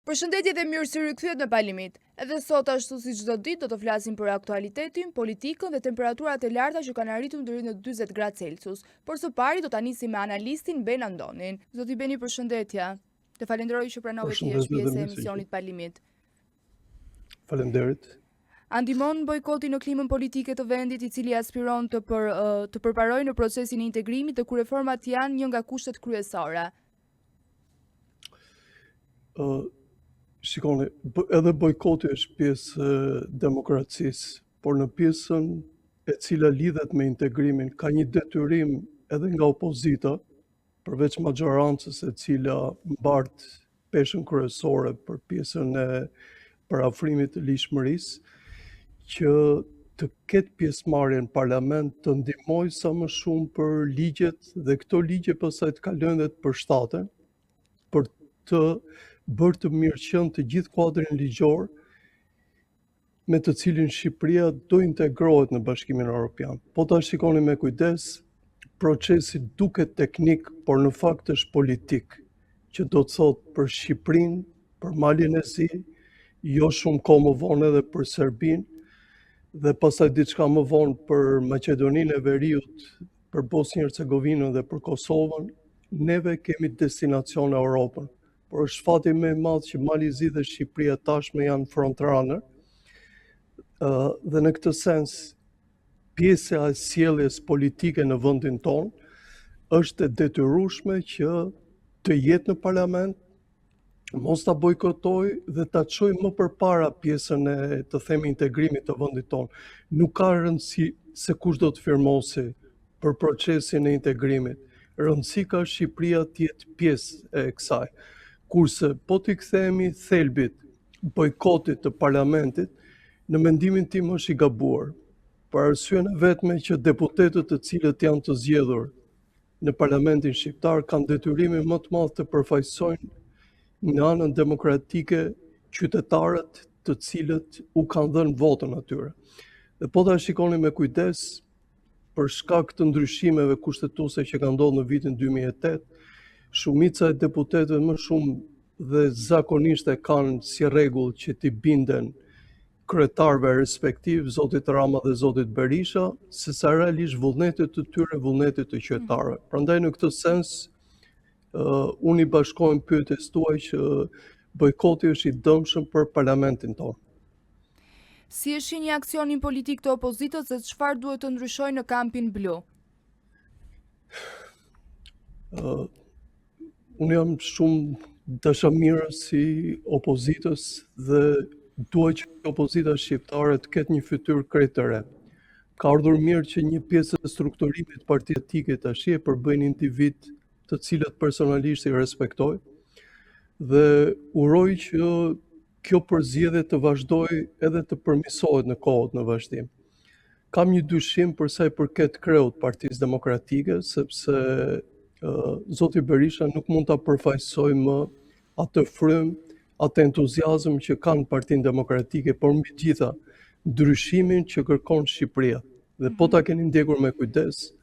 Përshëndetje dhe mirë se rikthyer në Palimit. Edhe sot ashtu si çdo ditë do të flasim për aktualitetin, politikën dhe temperaturat e larta që kanë arritur deri në 40 gradë Celsius. Por së pari do ta nisim me analistin Ben Andonin. Zoti Beni, përshëndetje. Të falenderoj që pranove të jesh pjesë e emisionit Palimit. Faleminderit. A ndihmon bojkoti në klimën politike të vendit i cili aspiron të përparojë në procesin e integrimit dhe ku reformat janë një nga kushtet kryesore? Shikoni, edhe bojkoti është pjesë e demokracisë, por në pjesën e cila lidhet me integrimin, ka një detyrim edhe nga opozita, përveç majorancës e cila mbart peshën kryesore për pjesën e parafrimit të lishmërisë, që të ketë pjesëmarrje në parlament, të ndihmojë sa më shumë për ligjet dhe këto ligje pastaj të kalojnë dhe të përshtaten për të bërë të mirëqen të gjithë kuadrin ligjor me të cilin Shqipëria do integrohet në Bashkimin Evropian. Po ta shikoni me kujdes, procesi duket teknik, por në fakt është politik, që do të thotë për Shqipërinë, për Malin e Zi, jo shumë kohë më vonë edhe për Serbinë, dhe pastaj diçka më vonë për Maqedoninë e Veriut, për Bosnjë Hercegovinën dhe për Kosovën. Neve kemi destinacion në Europën. Por është fati më i madh që Mali i Zi dhe Shqipëria tashmë janë frontrunner. Dhe në këtë sens, pjesa e sjelljes politike në vendin tonë është e detyrueshme që të jetë në parlament, mos ta bojkotoj dhe ta çojë më përpara pjesën e të themi integrimit të vendit tonë. Nuk ka rëndësi se kush do të firmosi për procesin e integrimit. Rëndësi ka Shqipëria të jetë pjesë e kësaj. Kurse po t'i kthehemi thelbit bojkotit të parlamentit, në mendimin tim është i gabuar. Për arsyen e vetme që deputetët të cilët janë të zgjedhur në parlamentin shqiptar kanë detyrimin më të madh të përfaqësojnë në anën demokratike qytetarët të cilët u kanë dhënë votën atyre. Dhe po ta shikoni me kujdes, për shkak të ndryshimeve kushtetuese që kanë ndodhur në vitin 2008, shumica e deputetëve më shumë dhe zakonisht e kanë si rregull që t'i binden kryetarëve respektiv, zotit Rama dhe zotit Berisha, sesa realisht vullnetit të tyre, vullnetit të qytetarëve. Prandaj në këtë sens, unë i bashkojmë pyetjes tuaj që bojkoti është i dëmshëm për parlamentin tonë. Si e shihni aksionin politik të opozitës dhe çfarë duhet të ndryshojë në kampin blu? Unë jam shumë dashamirës si opozitës dhe duhet që opozita shqiptare të ketë një fytyrë krejt të re. Ka ardhur mirë që një pjesë e strukturimit partitike tash e përbëjnë individ të cilët personalisht i respektoj dhe uroj që kjo përzgjedhje të vazhdojë edhe të përmirësohet në kohët në vazhdim. Kam një dyshim për sa i përket kreut Partisë Demokratike, sepse zoti Berisha nuk mund ta përfaqësojë më atë frym, atë entuziazëm që kanë Partinë Demokratike, por mbi gjitha ndryshimin që kërkon Shqipëria. Dhe po ta keni ndjekur me kujdes,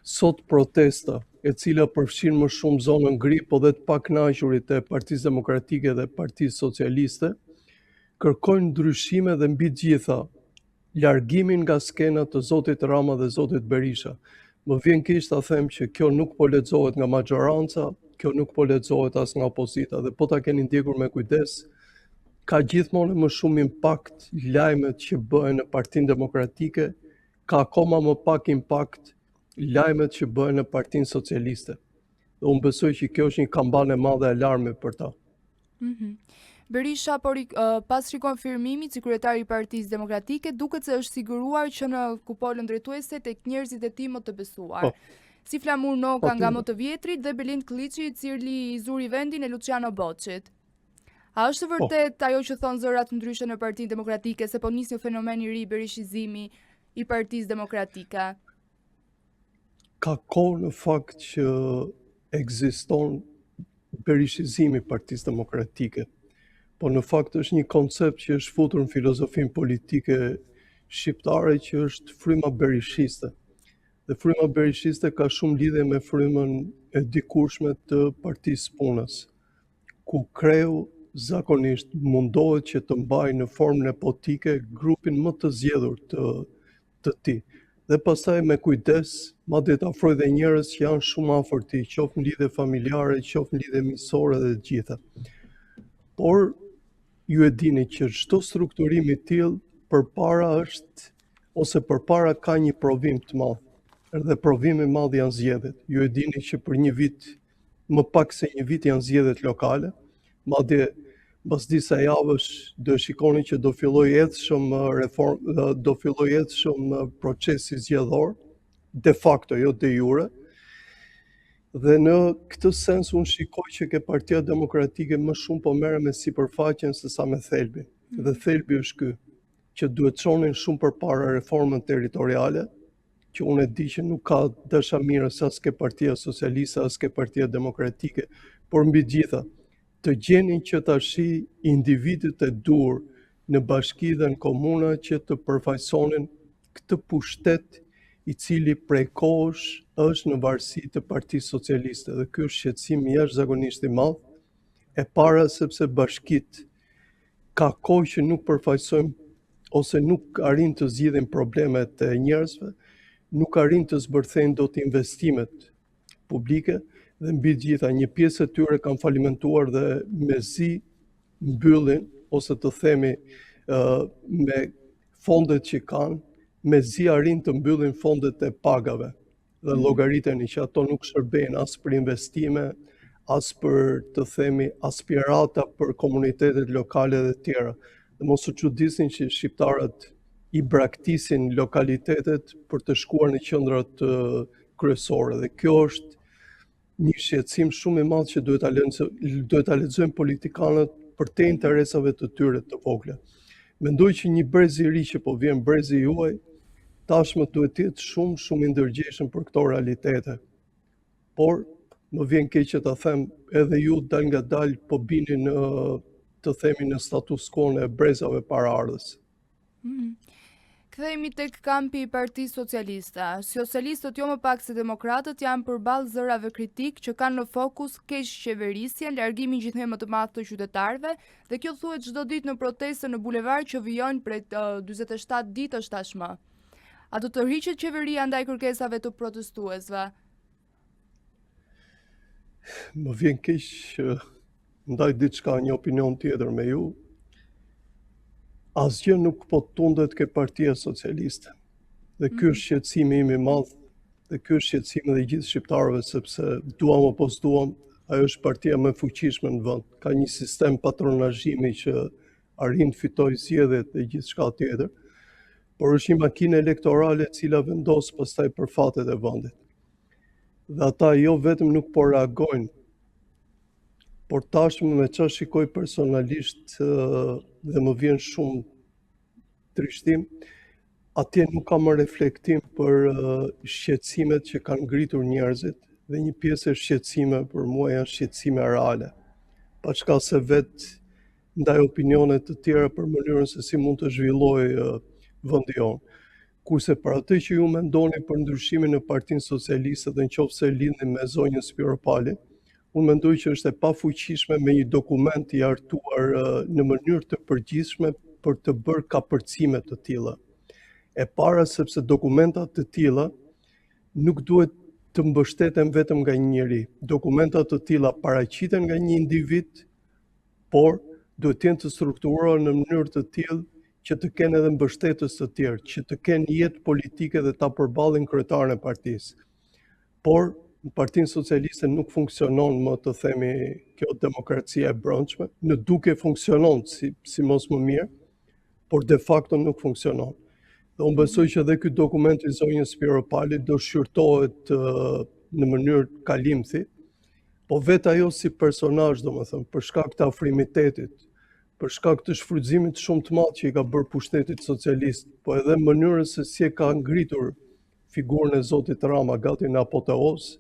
sot protesta, e cila përfshin më shumë zonën gri, po dhe të pakënaqurit e Partisë Demokratike dhe Partisë Socialiste, kërkojnë ndryshime dhe mbi gjitha largimin nga skena të zotit Rama dhe zotit Berisha. Më vjen keq ta them që kjo nuk po lexohet nga majoranca, kjo nuk po lexohet as nga opozita dhe po ta keni ndjekur me kujdes, ka gjithmonë më shumë impakt lajmet që bëhen në Partinë Demokratike, ka akoma më pak impakt lajmet që bëhen në Partinë Socialiste. Dhe unë besoj që kjo është një kampanë e madhe alarmi për ta. Berisha, pas rikonfirmimit si kryetari i Partisë Demokratike, duket se është siguruar që në kupolën drejtuese tek njerëzit e tij më të besuar. Si Flamur Noka nga më të vjetrit dhe Belind Klliçi i cili i zuri vendin e Luciano Boçit. A është vërtet ajo që thon zëra të ndryshme në Partinë Demokratike se po nis një fenomen i ri berishizimi i Partisë Demokratike? Ka kohë në fakt që ekziston berishizimi i Partisë Demokratike. Po në fakt është një koncept që është futur në filozofinë politike shqiptare që është fryma berishiste. Dhe fryma berishiste ka shumë lidhje me frymën e dikurshme të Partisë Punës, ku kreu zakonisht mundohet që të mbajë në formë nepotike grupin më të zgjedhur të tij. Dhe pastaj me kujdes, madje të afroj dhe njerëz që janë shumë afër tij, qoftë në lidhje familjare, qoftë në lidhje miqësore dhe të gjitha. Por ju e dini që çdo strukturim i tillë përpara ka një provim të madh. Dhe provimi i madh janë zgjedhjet. Ju e dini që për një vit, më pak se një vit janë zgjedhjet lokale, madje pas disa javësh do shikoni që do filloj ecshëm procesi zgjedhor, de facto, jo de jure. Dhe në këtë sens unë shikoj që ke Partia Demokratike më shumë po merret me sipërfaqen se sa me thelbin. Dhe thelbi është ky, që duhet çonin shumë përpara reformën territoriale, që unë e di që nuk ka dashamirës as ke Partia Socialiste as ke Partia Demokratike, por mbi gjitha të gjenin që tashi individët e dur në bashki dhe në komuna që të përfaqësonin këtë pushtet i cili prej kohësh është në varësi të Partisë Socialiste. Dhe ky është shqetësim jashtëzakonisht i madh, e para sepse bashkitë ka kohë që nuk përfaqësojmë ose nuk arrin të zgjidhin problemet e njerëzve, nuk arrin të zbërthejnë dot investimet publike, dhe mbi gjitha një pjesë e tyre kanë falimentuar dhe mezi mbyllin, ose të themi me fondet që kanë, mezi arrin të mbyllin fondet e pagave. Dhe llogariteni që ato nuk shërbejnë as për investime, as për të themi aspirata për komunitetet lokale dhe tjera. Dhe mos u çuditni që shqiptarët i braktisin lokalitetet për të shkuar në qendrat kryesore. Dhe kjo është një shqetësim shumë i madh që duhet ta lexojnë politikanët për te interesave të tyre të vogla. Mendoj që një brez i ri që po vjen, brezi juaj, tashmë duhet të jetë shumë i ndërgjegjshëm për këto realitete. Por më vjen keq që ta them, edhe ju dal nga dal po bini në, të themi, në status quo e brezave paraardhës. Kthehemi tek kampi i Partisë Socialiste. Socialistët, jo më pak se demokratët, janë përballë zërave kritik që kanë në fokus keqqeverisjen, largimin gjithnjë më të madh të qytetarëve, dhe kjo thuhet çdo ditë në proteste në bulevard që vijojnë prej 47 ditësh tashmë. A do të rriqet qeveria ndaj kërkesave të protestuesve? Më vjen keq që ndaj diçka një opinion tjetër me ju. Asgjë nuk po tundet ke Partia Socialiste. Dhe ky është shqetësimi im i madh, dhe ky është shqetësimi dhe gjithë shqiptarëve, sepse duam apo s'duam, ajo është partia më e fuqishme në vend. Ka një sistem patronazhimi që arrin të fitojë zgjedhjet dhe gjithçka tjetër, por është një makinë elektorale e cila vendos pastaj për fatet e vendit. Dhe ata jo vetëm nuk po reagojnë, por tashmë me çfarë shikoj personalisht dhe më vjen shumë trishtim, atje nuk ka më reflektim për shqetësimet që kanë ngritur njerëzit, dhe një pjesë e shqetësime për mua janë shqetësime reale. Paçka se vetë ndaj opinione të tjera për mënyrën se si mund të zhvillojë vendi jonë. Kurse për atë që ju mendoni për ndryshimin në Partinë Socialiste dhe nëse lidhni me zonjën Spiropali, unë mendoj që është e pafuqishme me një dokument i hartuar në mënyrë të përgjithshme për të bërë kapërcime të tilla. E para sepse dokumentat të tilla nuk duhet të mbështeten vetëm nga një njeri. Dokumentat të tilla paraqiten nga një individ, por duhet të jenë të strukturuar në mënyrë të tillë që të kenë edhe mbështetës të tjerë, që të kenë jetë politike dhe ta përballin kryetarin e partisë. Por në Partinë Socialiste nuk funksionon, më të themi, kjo demokracia e brendshme. Në duke funksionon si mos më mirë, por de facto nuk funksionon. Dhe unë besoj që edhe ky dokument i zonjës Spiropali do shqyrtohet në mënyrë kalimthi, po vetë ajo si personazh, domethënë, për shkak të afrimitetit, për shkak të shfrytëzimit shumë të madh që i ka bërë pushtetit socialist, po edhe mënyrës se si e ka ngritur figurën e Zotit Rama gati në apoteos,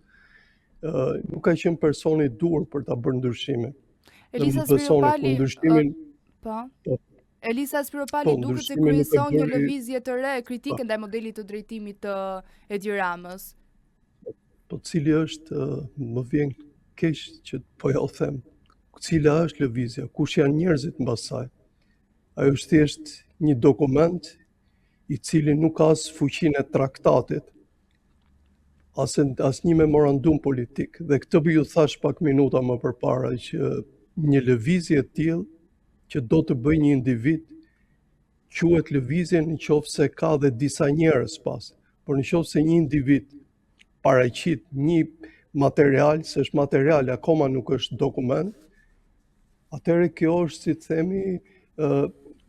nuk ka qenë personi i dur për ta bërë ndryshimin. Elisa Spiropali, Elisa Spiropali duket se kryeson një lëvizje të re kritike ndaj modelit të drejtimit të Edi Ramës. Po cili është, më vjen keq që po ja u them, cila është lëvizja, kush janë njerëzit mbas saj. Ajo është thjesht një dokument i cili nuk ka as fuqinë e traktatit, as një memorandum politik. Dhe këtë ju thash pak minuta më përpara që një lëvizje e tillë që do të bëjë një individ quhet lëvizje nëse ka dhe disa njerëz pas. Por nëse një individ paraqit një material, se është material, akoma nuk është dokument, atëherë kjo është, si të themi,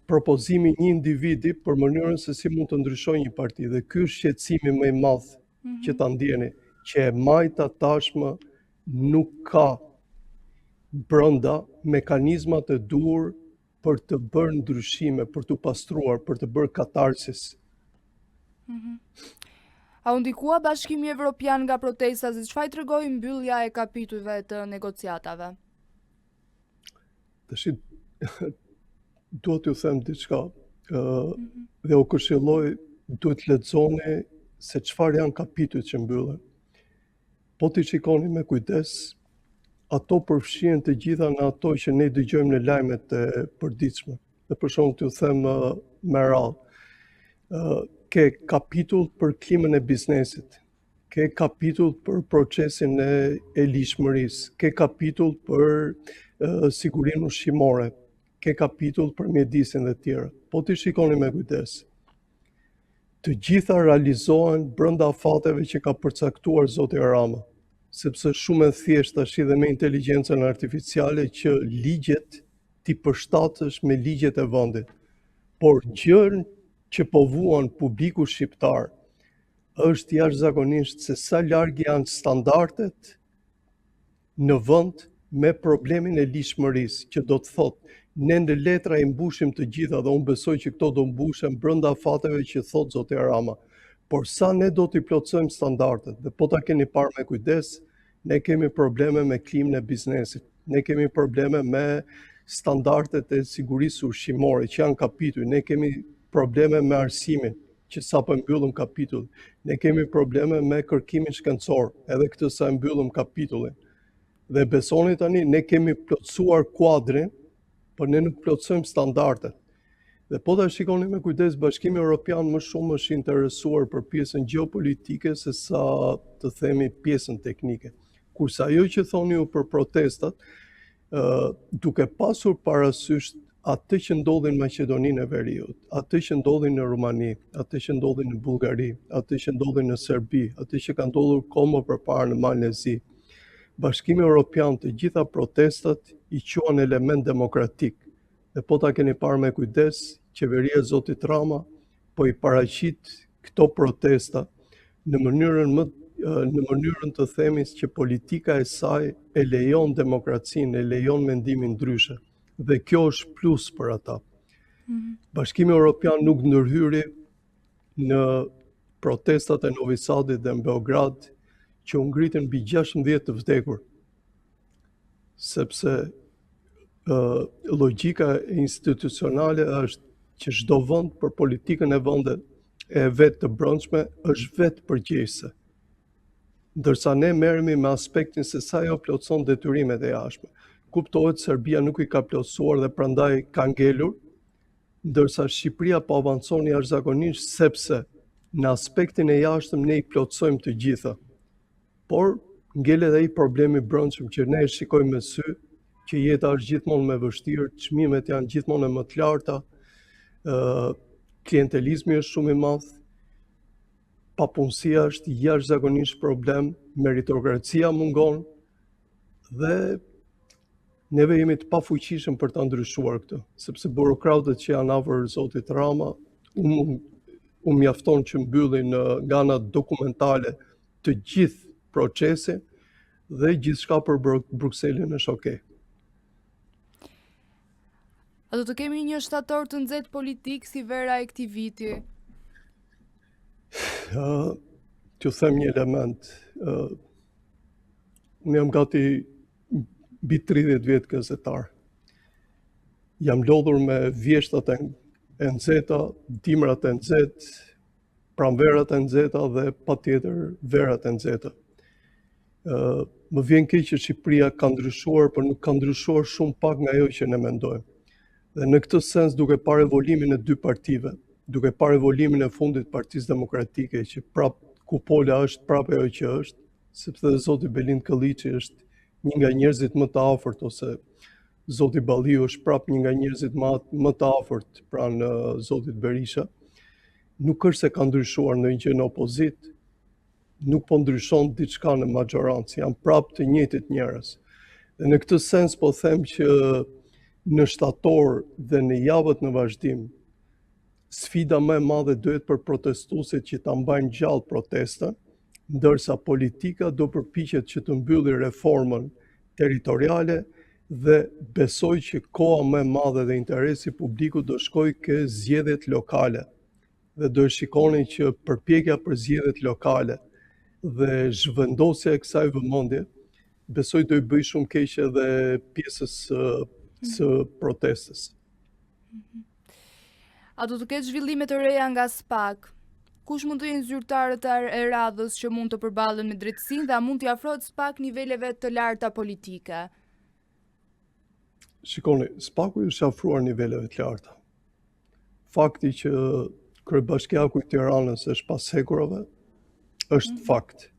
propozimi një individi për mënyrën se si mund të ndryshojë një parti. Dhe ky është shqetësimi më i madh që ta ndjeni, që e majta tashmë nuk ka brenda mekanizmat e duhur për të bërë ndryshime, për të pastruar, për të bërë katarsis. A u ndikua Bashkimi Evropian nga protestat dhe çfarë tregoi mbyllja e kapitujve të negociatave? Tash duhet t'ju them diçka, dhe u këshilloj duhet lexoni se çfarë janë kapitujt që mbyllen. Po ti shikoni me kujdes, ato përfshihen të gjitha në ato që ne dëgjojmë në lajmet e përditshme. Dhe për shembull t'ju them me radhë, ke kapitull për klimën e biznesit, ke kapitull për procesin e lishmërisë, ke kapitull për sigurinë ushqimore, ke kapitull për mjedisin dhe tjera. Po ti shikoni me kujdes. Të gjitha realizohen brenda fateve që ka përcaktuar zoti Rama, sepse shumë e thjeshtë tash dhe me inteligjencën artificiale që ligjet ti përshtatësh me ligjet e vendit. Por gjën që po vuan publiku shqiptar është jashtëzakonisht se sa larg janë standardet në vend me problemin e lishmërisë, që do të thotë ne në letra i mbushim të gjitha dhe unë besoj që këto do mbushen brenda fateve që thot zoti Rama. Por sa ne do t'i plotësojmë standardet, dhe po ta keni parë me kujdes, ne kemi probleme me klimën e biznesit, ne kemi probleme me standardet e sigurisë ushqimore që janë kapituj, ne kemi probleme me arsimin që sapo mbyllëm kapitull, ne kemi probleme me kërkimin shkencor, edhe këtë sa mbyllëm kapitullin. Dhe besoni tani, ne kemi plotësuar kuadrin, por ne nuk plotësojmë standardet. Dhe po ta shikoni me kujdes, Bashkimi Evropian më shumë është interesuar për pjesën gjeopolitike se sa të themi pjesën teknike. Kurse ajo që thoni ju për protestat, duke pasur parasysh atë që ndodhi në Maqedoninë e Veriut, atë që ndodhi në Rumani, atë që ndodhi në Bullgari, atë që ndodhi në Serbi, atë që ka ndodhur kohë më përpara në Malezi, Bashkimi Evropian të gjitha protestat i quan element demokratik. Dhe po ta keni parë me kujdes, qeveria e zotit Rama po i paraqit këto protesta në mënyrën të themis që politika e saj e lejon demokracinë, e lejon mendimin ndryshe. Dhe kjo është plus për ata. Bashkimi Evropian nuk ndërhyri në protestat e Novi Sadit dhe në Beograd që u ngritën mbi 16 të vdekur. Sepse logjika institucionale është që çdo vend për politikën e vendet e vetë të brendshme është vetë përgjegjëse. Ndërsa ne merremi me aspektin se sa ajo plotëson detyrimet e jashtme. Kuptohet Serbia nuk i ka plotësuar dhe prandaj ka ngelur, ndërsa Shqipëria po avancon jashtëzakonisht sepse në aspektin e jashtëm ne i plotësojmë të gjitha. Por ngelet ai problemi brendshëm që ne e shikojmë me sy, që jeta është gjithmonë më vështirë, çmimet janë gjithmonë më të larta, klientelizmi është shumë i madh, papunësia është jashtëzakonisht problem, meritokracia mungon dhe neve jemi të pafuqishëm për ta ndryshuar këtë, sepse burokratët që janë afër zotit Rama, u mjafton që mbyllin nga ana dokumentale të gjithë procesin dhe gjithçka për Brukselin është okay. A do të kemi një shtator të nxehtë politik si vera e këtij viti? T'ju them një element. Unë jam gati mbi 30 vjet gazetar. jam lodhur me vjeshtat e nxehta, dimrat e nxehtë, pranverat e nxehta dhe patjetër verat e nxehta. Më vjen keq që Shqipëria ka ndryshuar, por nuk ka ndryshuar shumë pak nga ajo që ne mendojmë. Dhe në këtë sens, duke parë evolimin e dy partive, duke parë evolimin e fundit Partisë Demokratike, që prap kupola është prap ajo që është, sepse dhe zoti Belind Kolliçi është një nga njerëzit më të afërt, ose zoti Balliu është prap një nga njerëzit më të afërt pranë zotit Berisha. Nuk është se ka ndryshuar ndonjë gjë në opozit, nuk po ndryshon diçka në majorancë, janë prap të njëjtit njerëz. Dhe në këtë sens po them që në shtator dhe në javët në vazhdim, sfida më e madhe duhet për protestuesit që ta mbajnë gjallë protestën, ndërsa politika do përpiqet që të mbylli reformën territoriale dhe besoj që koha më e madhe dhe interesi publiku do shkojë ke zgjedhjet lokale dhe do shikoni që përpjekja për zgjedhjet lokale dhe zhvendosja e kësaj vëmendje besoj do i bëj shumë keq edhe pjesës së protestës. A do të ketë zhvillime të reja nga SPAK? Kush mund të jenë zyrtarët e radhës që mund të përballen me drejtësinë dhe a mund t'i afrohet SPAK niveleve të larta politike? Shikoni, SPAK-u është afruar niveleve të larta. Fakti që Kryebashkiaku i Tiranës është pas hekurave është fakt.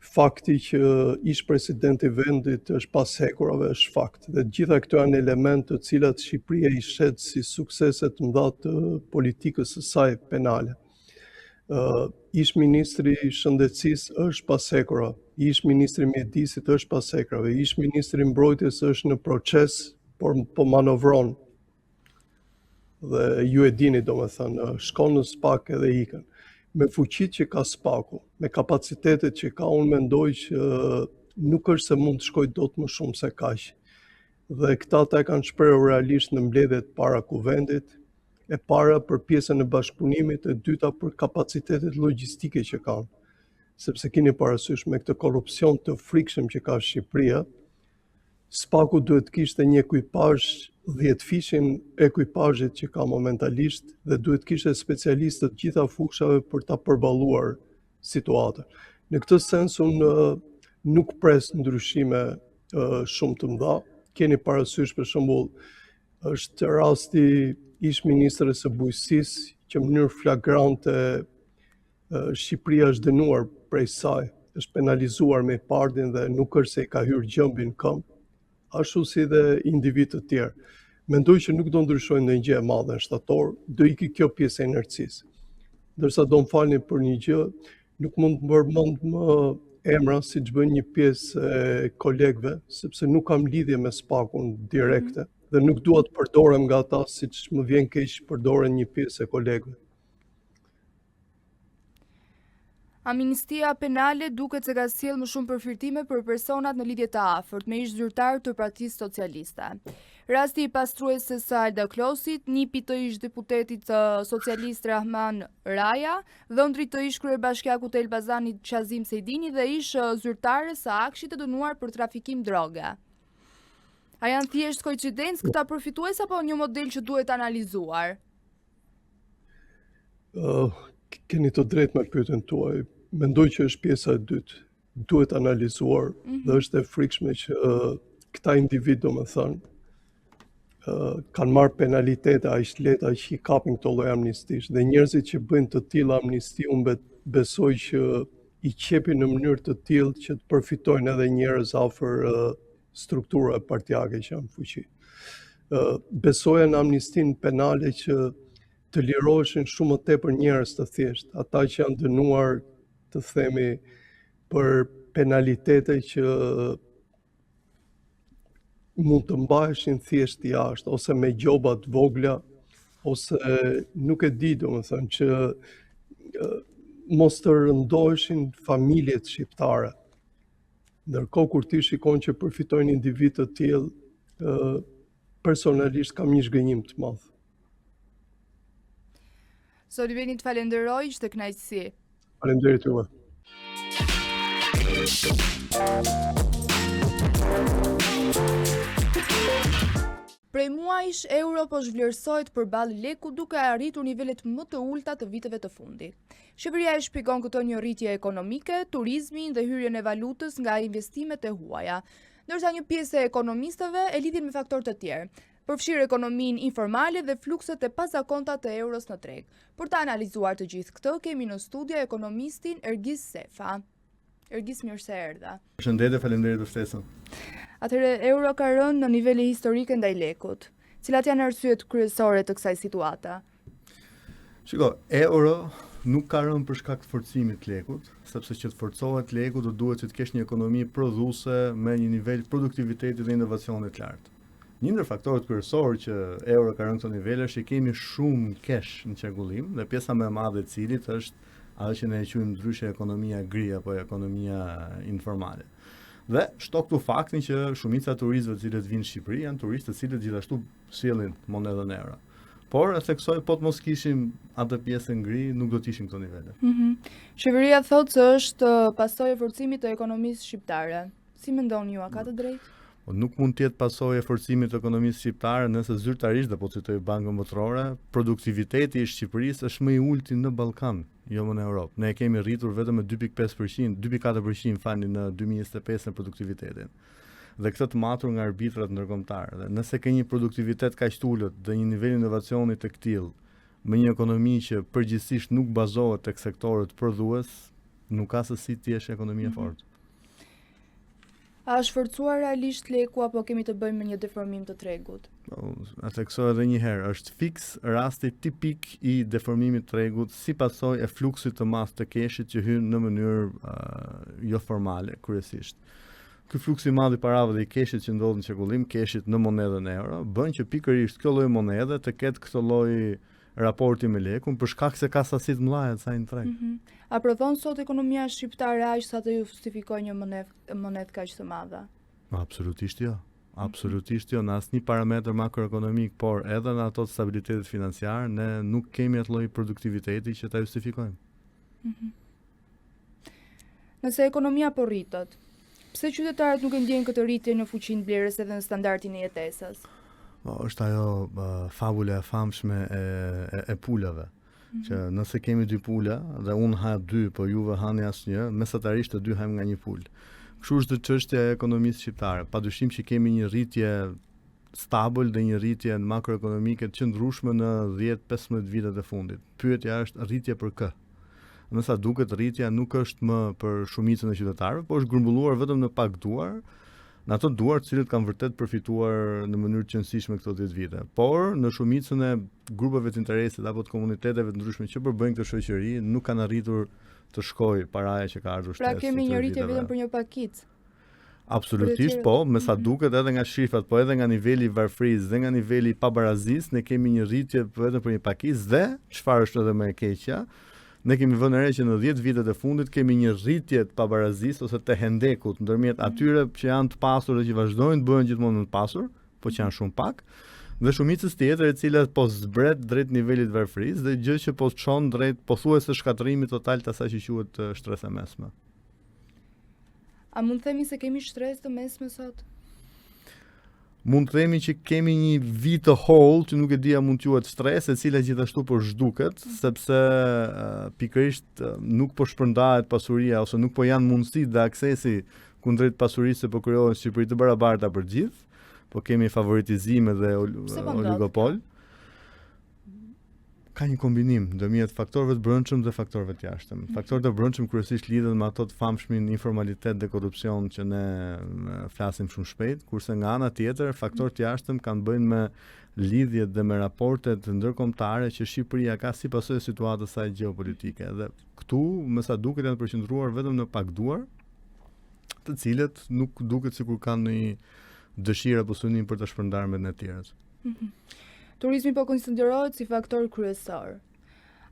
Fakti që ish presidenti i vendit është pas hekurave është fakt. Dhe gjitha këto janë elemente të cilat Shqipëria i shet si suksese të mëdha të politikës së saj penale. Ish ministri i Shëndetësisë është pas hekurave, ish ministri i Mjedisit është pas hekurave, ish ministri i Mbrojtjes është në proces, por po manovron. Dhe ju e dini, domethënë, shkon në SPAK edhe ikën. Me fuqit që ka SPAK-u, me kapacitetet që ka, unë mendoj që nuk është se mund të shkoj dot më shumë se kaq. Dhe këta ta kanë shprehur realisht në mbledhjet para kuvendit, e para për pjesën e bashkëpunimit, e dyta për kapacitetet logjistike që kanë. Sepse keni parasysh me këtë korrupsion të frikshëm që ka Shqipëria, SPAK-u duhet kishte një ekuipazh 10 fishin ekuipazhit që ka momentalisht dhe duhet kishte specialistë të gjitha fushave për ta përballuar situatën. Në këtë sens unë nuk pres ndryshime shumë të mëdha. Keni parasysh për shembull është rasti ish ministres së bujqësisë që në mënyrë flagrante Shqipëria është dënuar prej saj, është penalizuar me pardin dhe nuk është se i ka hyrë gjëmbi në këmbë, ashtu si dhe individ të tjerë. Mendoj që nuk do ndryshojnë ndonjë gjë e madhe në shtator, do iki kjo pjesë e inercisë. Ndërsa do më falni për një gjë, nuk mund të përmend më emra siç bën një pjesë e kolegëve, sepse nuk kam lidhje me SPAK-un direkte dhe nuk dua të përdorem nga ata siç më vjen keq përdoren një pjesë e kolegëve. Amnistia penale duket se ka sjellë më shumë përfirtime për personat në lidhje të afërt me ish zyrtar të Partisë Socialiste. Rasti i pastruesës së Alda Klosit, nipi të ish deputetit socialist Rahman Raja, dhëndrit të ish kryebashkiakut të Elbazanit Qazim Sejdini dhe ish zyrtares së Akshit të dënuar për trafikim droge. A janë thjesht koincidencë këta përfitues apo një model që duhet analizuar? Keni të drejtë me pyetjen tuaj. Mendoj që është pjesa e dytë. Duhet analizuar dhe është e frikshme që këta individ, domethënë, kanë marrë penalitete aq lehta që i kapin këto lloj amnistish. Dhe njerëzit që bëjnë të tilla amnisti, unë besoj që i qepin në mënyrë të tillë që të përfitojnë edhe njerëz afër strukturave partijake që janë në fuqi. Besoja në amnistinë penale që të liroheshin shumë më tepër njerëz të thjeshtë, ata që janë dënuar, të themi, për penalitete që mund të mbaheshin thjesht jashtë, ose me gjoba të vogla, ose nuk e di, domethënë, që mos të rëndoheshin familjet shqiptare. Ndërkohë kur ti shikon që përfitojnë individ të tillë, personalisht kam një zhgënjim të madh. Zoti Beni, të falenderoj, ishte kënaqësi. Faleminderit juve. Prej muajsh, euro po zhvlerësohet përballë lekut duke arritur nivelet më të ulta të viteve të fundit. Shqipëria e shpjegon këto një rritje ekonomike, turizmin dhe hyrjen e valutës nga investimet e huaja, ndërsa një pjesë e ekonomistëve e lidhin me faktorë të tjerë, përfshirë ekonominë informale dhe flukset e pazakonta të euros në treg. Për ta analizuar të gjithë këtë, kemi në studio ekonomistin Ergis Sefa. Ergis, mirë se erdha. Përshëndetje, faleminderit për ftesën. Atëherë euro ka rënë në nivele historike ndaj lekut. Cilat janë arsyet kryesore të kësaj situate? Shiko, euro nuk ka rënë për shkak të forcimit të lekut, sepse që të forcohet leku do duhet që të kesh një ekonomi prodhuese me një nivel produktiviteti dhe inovacionit të lartë. Një ndër faktorët kryesorë që euro ka rënë këto nivele është që kemi shumë cash në qarkullim dhe pjesa më e madhe e cilit është ajo që ne e quajmë ndryshe ekonomia gri apo ekonomia informale. Dhe shto këtu faktin që shumica e turistëve të cilët vinë në Shqipëri janë turistë të cilët gjithashtu sjellin monedën euro. Por e theksoj po të mos kishim atë pjesën gri, nuk do të ishim këto nivele. Shqipëria thotë se është pasojë e forcimit të ekonomisë shqiptare. Si mendoni ju, a ka të drejtë? Nuk mund të jetë pasojë e forcimit të ekonomisë shqiptare nëse zyrtarisht, dhe po citoj Bankën Botërore, produktiviteti i Shqipërisë është më i ulti në Ballkan, jo më në Europë. Ne kemi rritur vetëm me 2.5%, 2.4% falni në 2025 në produktivitetin. Dhe këtë të matur nga arbitrat ndërkombëtar. Dhe nëse ke një produktivitet kaq të ulët dhe një nivel inovacioni të tillë, me një ekonomi që përgjithsisht nuk bazohet tek sektorët prodhues, nuk ka se si të jesh ekonomi e fortë. A është forcuar realisht leku apo kemi të bëjmë me një deformim të tregut? A theksoj edhe një herë, është fiks rasti tipik i deformimit të tregut si pasojë e fluksit të madh të keshit që hyn në mënyrë jo formale kryesisht. Ky fluks i madh i parave dhe i keshit që ndodh në qarkullim, keshit në monedën euro, bën që pikërisht kjo lloj monede të ketë këtë lloj raporti me lekun për shkak se ka sasi të mëdha të saj në treg. A prodhon sot ekonomia shqiptare aq sa të justifikojë një monedë kaq të madhe? Absolutisht jo. Absolutisht jo, në asnjë parametër makroekonomik, por edhe në ato të stabilitetit financiar, ne nuk kemi atë lloj produktiviteti që ta justifikojmë. Nëse ekonomia po rritet, pse qytetarët nuk e ndjejnë këtë rritje në fuqinë blerës edhe në standardin e jetesës? Është ajo fabula e famshme e pulave. Që nëse kemi 2 pula dhe unë ha 2, po juve hani asnjë, mesatarisht të 2 hajmë nga një pul. Kështu është çështja e ekonomisë shqiptare. Padyshim që kemi një rritje stabil dhe një rritje makroekonomike të qëndrueshme në 10-15 vitet e fundit. Pyetja është rritje për kë? Në sa duket rritja nuk është më për shumicën e qytetarëve, por është grumbulluar vetëm në pak duar, në ato duar të cilët kanë vërtet përfituar në mënyrë të qëndrueshme këto 10 vite. Por në shumicën e grupeve të interesit apo të komuniteteve të ndryshme që përbëjnë këtë shoqëri, nuk kanë arritur të shkojë paraja që ka ardhur shtesë. Pra kemi një rritje vetëm për një pakicë. Absolutisht po, me sa duket edhe nga shifrat, po edhe nga niveli i varfërisë dhe nga niveli i pabarazisë, ne kemi një rritje vetëm për një pakicë dhe çfarë është edhe më e keqja, ne kemi vënë re që në 10 vitet e fundit kemi një rritje të pabarazisë ose të hendekut ndërmjet atyre që janë të pasur dhe që vazhdojnë të bëhen gjithmonë të pasur, po që janë shumë pak, dhe shumicës tjetër e cila po zbret drejt nivelit varfërisë dhe gjë që po çon drejt pothuajse shkatërimit total të asaj që quhet stres e mesme. A mund të themi se kemi stres të mesme sot? Mund të themi që kemi një vit të holl që nuk e dia mund të quhet stres, e cila gjithashtu po zhduket, sepse pikërisht nuk po shpërndahet pasuria ose nuk po janë mundësitë dhe aksesi kundrejt pasurisë që po krijohen në Shqipëri të barabarta për gjithë, po kemi favoritizime dhe oligopol. Ka një kombinim ndërmjet faktorëve të brendshëm dhe faktorëve të jashtëm. Faktorët e brendshëm kryesisht lidhen me ato të famshmin informalitet dhe korrupsion që ne flasim shumë shpejt, kurse nga ana tjetër faktorët të jashtëm kanë bëjnë me lidhjet dhe me raportet ndërkombëtare që Shqipëria ka si pasojë situatës saj gjeopolitike. Dhe këtu, me sa duket, janë përqendruar vetëm në pak duar, të cilët nuk duket sikur kanë një dëshirë apo synim për të shpërndarë me të tjerët. Turizmi po konsiderohet si faktor kryesor.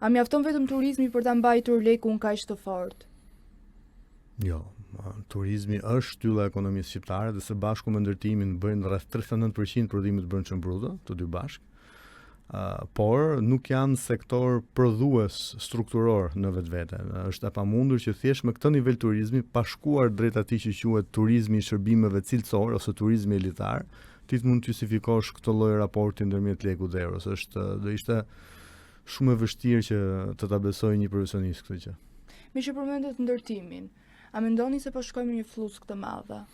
A mjafton vetëm turizmi për ta mbajtur lekun kaq të fortë? Jo, turizmi është shtylla e ekonomisë shqiptare dhe së bashku me ndërtimin bëjnë rreth 39% prodhimit brendshëm bruto, të dy bashk. Por nuk janë sektor prodhues strukturor në vetvete. Është e pamundur që thjesht me këtë nivel turizmi, pa shkuar drejt atij që quhet turizmi i shërbimeve cilësor ose turizmi elitar, ti të mund të justifikosh këtë lloj raporti ndërmjet lekut dhe euros. Do ishte shumë e vështirë që të ta besojë një profesionist këtë gjë. Me që përmendet ndërtimin, a mendoni se po shkojmë në një flusk të madhe?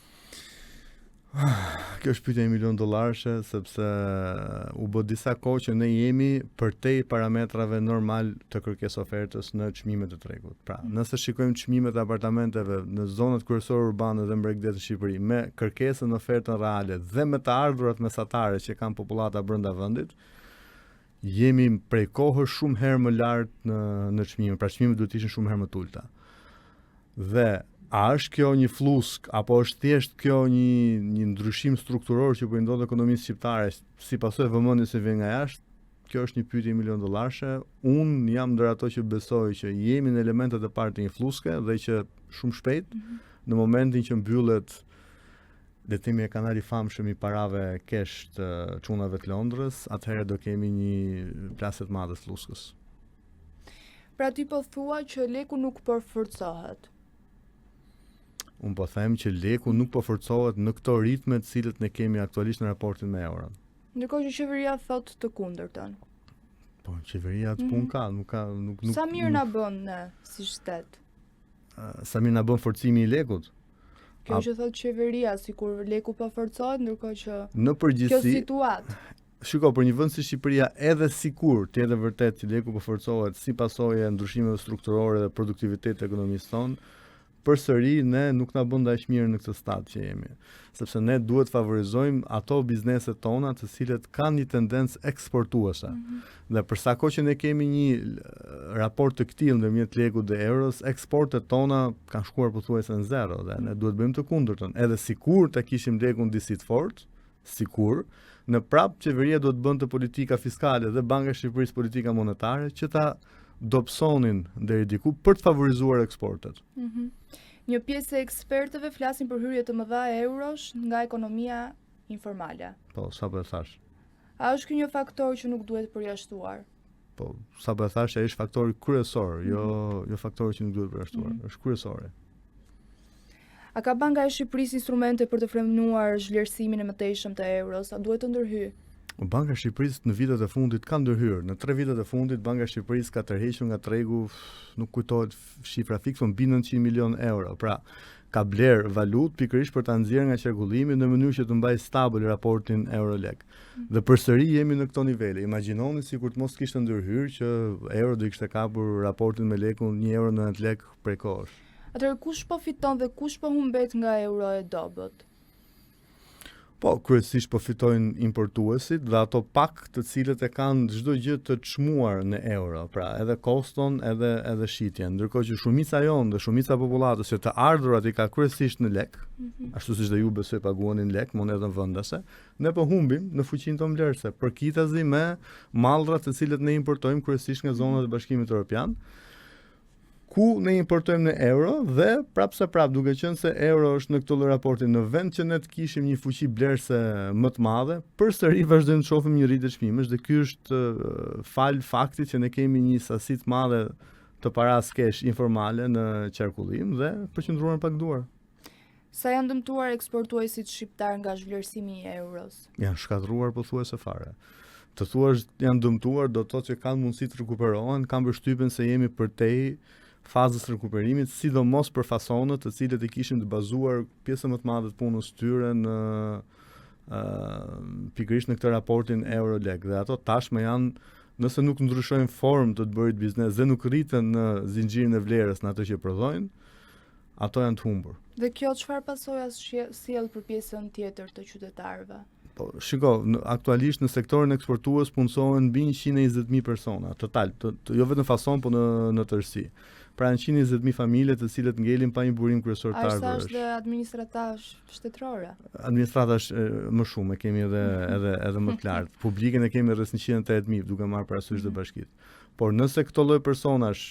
Kjo është pyetja $1 milion, sepse u bë disa kohë që ne jemi përtej parametrave normal të kërkesë ofertës në çmimet e tregut. Pra, nëse shikojmë çmimet e apartamenteve në zonat kryesore urbane dhe mbretërisë të Shqipërisë me kërkesën ofertën reale dhe me të ardhurat mesatare që kanë popullata brenda vendit, jemi prej kohësh shumë herë më lart në çmime. Pra çmimet duhet të ishin shumë herë më të ulta. Dhe a është kjo një flusk apo është thjesht kjo një ndryshim strukturor që po i ndodh ekonomisë shqiptare si pasojë e vëmendjes së vjen nga jashtë? Kjo është një pyetje $1 milion. Unë jam ndër ato që besoj që jemi në elementet e parë të një fluske dhe që shumë shpejt në momentin që mbyllet le të themi kanali i famshëm i parave kesh të çunave të Londrës, atëherë do kemi një plasë të madhe të fluskës. Pra ti po thua që leku nuk përforcohet. Unë po them që leku nuk po forcohet në këto ritme të cilët ne kemi aktualisht në raportin me euron. Ndërkohë që qeveria thot të kundërtën. Po, qeveria të punë ka, nuk Sa mirë na bën ne si shtet? Sa mirë na bën forcimi i lekut? Kjo që thot qeveria, sikur leku po forcohet, ndërkohë që në përgjithësi kjo situatë. Shiko, për një vend si Shqipëria, edhe sikur të jetë vërtet që leku po forcohet si pasojë e ndryshimeve strukturore dhe produktivitetit të ekonomisë tonë, përsëri ne nuk na bën aq mirë në këtë stad që jemi, sepse ne duhet favorizojmë ato bizneset tona të cilët kanë një tendencë eksportuese. Dhe për sa kohë që ne kemi një raport të këtillë ndërmjet lekut dhe euros, eksportet tona kanë shkuar pothuajse në zero dhe ne duhet bëjmë të kundërtën. Edhe sikur ta kishim lekun disi të fortë, sikur në prap qeveria do të bënte politika fiskale dhe Banka e Shqipërisë politika monetare që ta dobësonin deri diku për të favorizuar eksportet. Një pjesë e ekspertëve flasin për hyrje të mëdha e eurosh nga ekonomia informale. Po, sapo e thash. A është ky një faktor që nuk duhet përjashtuar? Po, sapo e thash, ai është faktori kryesor, jo faktori që nuk duhet përjashtuar, është kryesor. A ka Banka e Shqipërisë instrumente për të frenuar zhvlerësimin e mëtejshëm të euros? A duhet të ndërhyjë? Banka e Shqipërisë në vitet e fundit ka ndërhyrë. Në 3 vitet e fundit Banka e Shqipërisë ka tërhequr nga tregu, nuk kujtohet shifra fikse, mbi 900 milion euro. Pra, ka bler valutë pikërisht për ta nxjerrë nga qarkullimi në mënyrë që të mbajë stabil raportin euro-lek. Dhe përsëri jemi në këto nivele. Imagjinoni sikur të mos kishte ndërhyrë që euro do kishte kapur raportin me lekun 1 euro 90 lek prej kohësh. Atëherë kush po fiton dhe kush po humbet nga euro e dobët? Po, kryesisht po fitojnë importuesit dhe ato pak të cilët e kanë çdo gjë të çmuar në euro, pra edhe koston, edhe shitjen. Ndërkohë që shumica jonë dhe shumica e popullatës që të ardhurat i ka kryesisht në lek, ashtu siç dhe ju besoj paguanin lek, monedën vendase, ne po humbim në fuqinë tonë vlerëse, përkitazi me mallrat të cilët ne importojmë kryesisht nga zonat e Bashkimit Evropian, ku ne importojmë në euro dhe prap duke qenë se euro është në këtë lloj raporti, në vend që ne të kishim një fuqi blerëse më të madhe, përsëri vazhdojmë të shohim një rritje çmimesh dhe ky është fal faktit që ne kemi një sasi të madhe të paras kesh informale në qarkullim dhe përqendruar pak duar. Sa janë dëmtuar eksportuesit shqiptar nga zhvlerësimi i euros? Janë shkatërruar pothuajse fare. Të thuash janë dëmtuar do të thotë që kanë mundësi të rekuperohen, kanë përshtypjen se jemi përtej fazës rekuperimit, sidomos për fasonët të cilët i kishim të bazuar pjesën më të madhe të punës tyre në pikërisht në këtë raportin euro-lek dhe ato tashmë janë, nëse nuk ndryshojnë formë të bërit biznes dhe nuk rriten në zinxhirin e vlerës në atë që prodhojnë, ato janë të humbur. Dhe kjo çfarë pasojash sjell për pjesën tjetër të qytetarëve? Po, shiko, aktualisht në sektorin eksportues punësohen mbi 120.000 persona, total, jo vetëm fason, po në tërësi. Pra 120.000 familje të cilët ngelin pa një burim kryesor të ardhurës. A është dhe administrata shtetërore? Administrata është më shumë, e kemi edhe më të lartë. Publiken e kemi rreth 180.000, duke marrë parasysh dhe bashkitë. Por nëse këto lloj personash,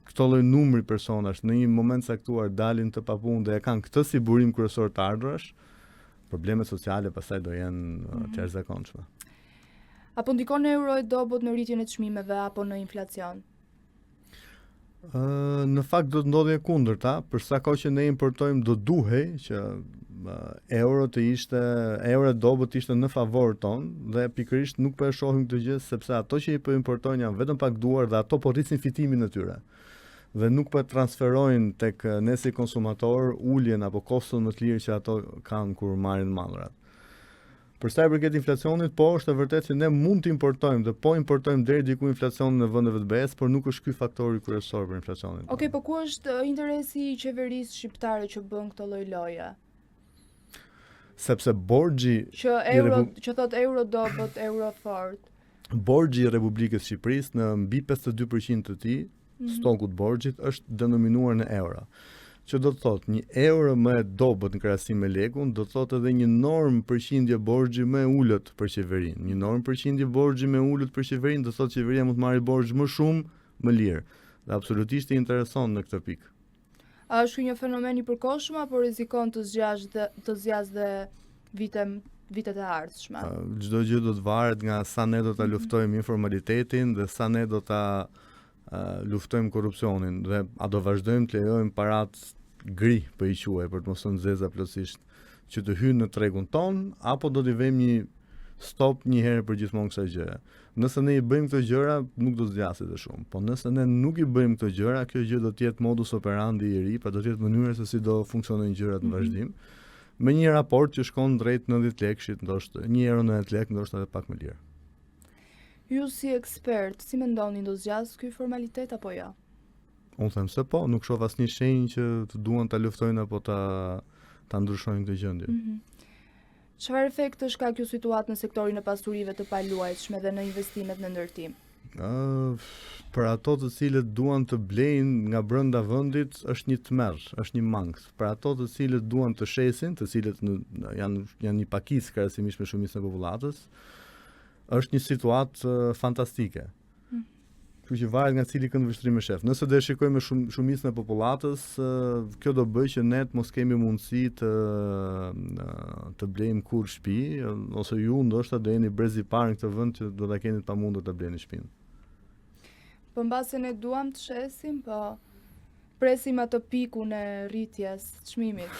këto lloj numri personash në një moment caktuar dalin të papunë dhe e kanë këtë si burim kryesor të ardhurës, problemet sociale pastaj do jenë të jashtëzakonshme. Apo ndikon euro e dobët në rritjen e çmimeve apo në inflacion? Në fakt do të ndodhej e kundërta, për sa kohë që ne importojmë do duhej që euro dobët ishte në favor ton dhe pikërisht nuk po e shohim këtë gjë sepse ato që i po importojnë janë vetëm pak duar dhe ato po rrisin fitimin e tyre. Dhe nuk po transferojnë tek ne si konsumator uljen apo koston më të lirë që ato kanë kur marrin mallrat. Për sa i përket inflacionit, po është e vërtetë që ne mund të importojmë dhe po importojmë deri diku inflacionin në vendeve të BE-s, por nuk është ky faktori kryesor për inflacionin. Okej, po ku është interesi i qeverisë shqiptare që bën këtë lloj loje? Sepse borxhi që thot euro dobët, euro fort. Borxhi i Republikës Shqipërisë në mbi 52% të tij, stokut borxhit është denominuar në euro. Që do të thotë një euro më e dobët në krahasim me lekun, do të thotë edhe një normë përqindje borxhi më e ulët për qeverinë. Një normë përqindje borxhi më e ulët për qeverinë do të thotë qeveria mund të marrë borxh më shumë, më lirë. Dhe absolutisht i intereson në këtë pikë. A është një fenomen i përkohshëm apo rrezikon të zgjasë dhe vitet e ardhshme? Çdo gjë do të varet nga sa ne do ta luftojmë informalitetin dhe sa ne do ta luftojmë korrupsionin dhe a do vazhdojmë të lejojmë parat gri për i quaj për të mos thënë zeza plotësisht që të hynë në tregun ton apo do t'i vëmë një stop një herë për gjithmonë kësaj gjëje. Nëse ne i bëjmë këto gjëra nuk do zgjaset e shumë, po nëse ne nuk i bëjmë këto gjëra, kjo gjë do të jetë modus operandi i ri, pra do të jetë mënyra se si do funksionojnë gjërat në vazhdim. Me një raport që shkon drejt 90 lekëshit, ndoshta 1 euro 90 lekë, ndoshta edhe pak më lirë. Ju si ekspert, si mendoni do zgjas ky formalitet apo jo? Unë them se po, nuk shoh asnjë shenjë që të duan ta luftojnë apo ta ndryshojnë këtë gjendje. Çfarë efektesh ka kjo situatë në sektorin e pasurive të paluajtshme dhe në investimet në ndërtim? Për ato të cilët duan të blejnë nga brenda vendit është një tmerr, është një mangës. Për ato të cilët duan të shesin, të cilët janë një pakicë krahasimisht me shumicën e popullatës, është një situatë fantastike. Kështu që varet nga cili këndvështrim e shef. Nëse do e shikojmë me shumicën e popullatës, kjo do bëjë që ne të mos kemi mundësi të blejmë kur shtëpi, ose ju ndoshta do jeni brez i parë në këtë vend që do ta keni të pamundur të bleni shtëpinë. Po mbase ne duam të shesim, po presim atë pikun e rritjes çmimit.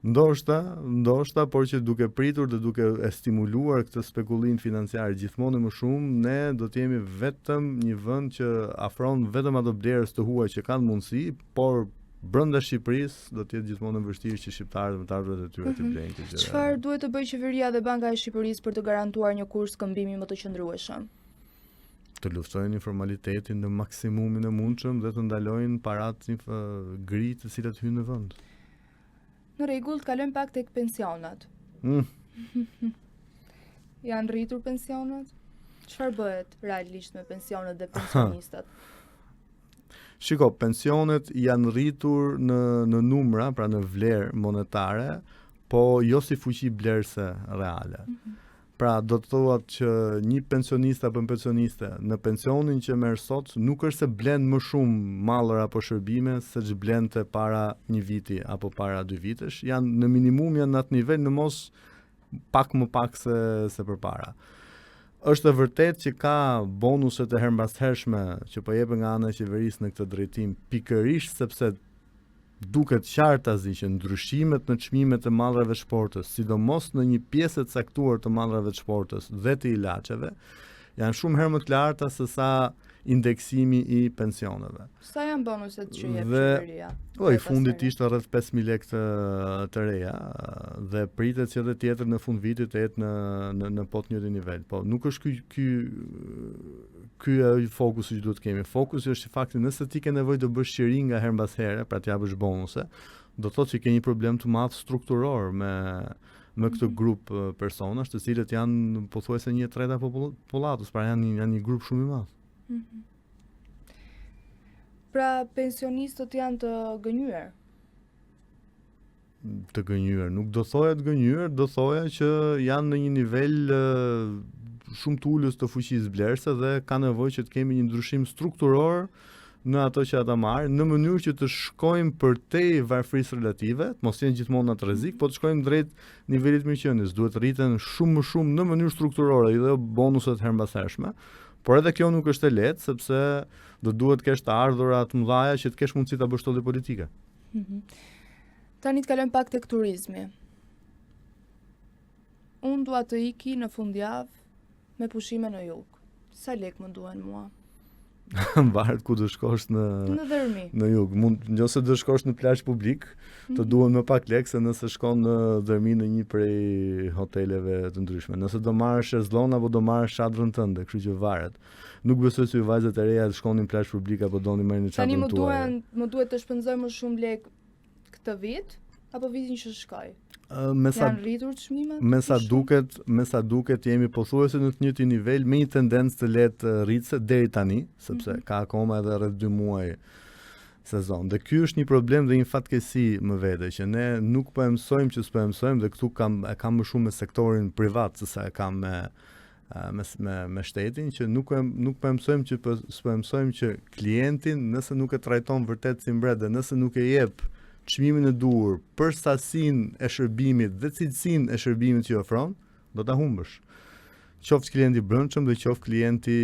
Ndoshta, por që duke pritur dhe duke e stimuluar këtë spekullim financiar gjithmonë më shumë, ne do të jemi vetëm një vend që afron vetëm ato blerës të huaj që kanë mundësi, por brenda Shqipërisë do të jetë gjithmonë e vështirë që shqiptarët me të ardhurat e tyre të blejnë këtë gjë. Çfarë duhet të bëjë qeveria dhe Banka e Shqipërisë për të garantuar një kurs këmbimi më të qëndrueshëm? Të luftojnë informalitetin në maksimumin e mundshëm dhe të ndalojnë paratë gri të cilat hyjnë në vend. Në rregull, të kalojmë pak tek pensionet. Janë rritur pensionet? Çfarë bëhet realisht me pensionet dhe pensionistat? Shiko, pensionet janë rritur në numra, pra në vlerë monetare, po jo si fuqi blerëse reale. Pra do të thuat që një pensionist apo pensioniste në pensionin që merr sot nuk është se blen më shumë mallra apo shërbime se që blente para një viti apo para 2 vitesh, janë në minimum, janë në atë nivel, në mos pak më pak se përpara. Është e vërtet që ka bonuset e hermbashershme që po jepen nga ana e qeverisë në këtë drejtim, pikërisht sepse duket qartazi që ndryshimet në çmimet e mallrave të shportës, sidomos në një pjesë të caktuar të mallrave të shportës dhe të ilaçeve, janë shumë herë më të larta se sa indeksimi i pensioneve. Sa janë bonuset që jep qeveria? I fundit ishte rreth 5.000 lekë të reja dhe pritet që edhe tjetër në fund vitit të jetë në po të njëjtin nivel. Po nuk është ky fokusi që duhet kemi. Fokusi është fakti nëse ti ke nevojë të bësh qiri nga herë mbas here, pra të japësh bonuse, do thotë që ke një problem të madh strukturor me këtë grup personash, të cilët janë pothuajse 1/3 e popullatës, pra janë një grup shumë i madh. Pra pensionistët janë të gënjur. Të gënjur, nuk do thoja të gënjur, do thoja që janë në një nivel shumë të ulës të fuqisë blerëse dhe ka nevojë që të kemi një ndryshim strukturor në ato që ata marrin, në mënyrë që të shkojmë përtej varfërisë relative, të mos jenë gjithmonë në atë rrezik, po të shkojmë drejt nivelit mirëqenies. Duhet rriten shumë më shumë në mënyrë strukturore, jo bonuset hermbashershme. Por edhe kjo nuk është e lehtë sepse do duhet kesh të ardhura të mëdha që të kesh mundësi ta bësh politike. Tani të kalojmë pak tek turizmi. Unë dua të iki në fundjavë me pushime në jug. Sa lek më duhen mua? Varet ku do shkosh Në dërmi. në jug. Nëse do shkosh në plazh publik, të duhen më pak lek se nëse shkon në dërmi në një prej hoteleve të ndryshme. Nëse do marrësh shezllon apo do marrësh çadrën tënde, kështu që varet. Nuk besoj se vajzat e reja të shkonin në plazh publik apo doni marrin në Tani çadrën tuaj. më duhet të shpenzoj më shumë lek këtë vit apo vitin që shkoj. Me sa Janë rritur çmimet? me sa duket jemi pothuajse në të njëjtin nivel me një tendencë të lehtë rritse deri tani, sepse ka akoma edhe rreth 2 muaj sezon. Dhe ky është një problem dhe një fatkeqësi më vete që ne nuk po e mësojmë që s'po e mësojmë dhe këtu kam më shumë me sektorin privat se sa e kam me shtetin që nuk po e mësojmë që s'po e mësojmë që klientin nëse nuk e trajton vërtet si mbret dhe nëse nuk e jep çmimin e duhur për sasinë e shërbimit dhe cilësinë e shërbimit që ofron, do ta humbësh. Qoftë klienti brendshëm dhe qoftë klienti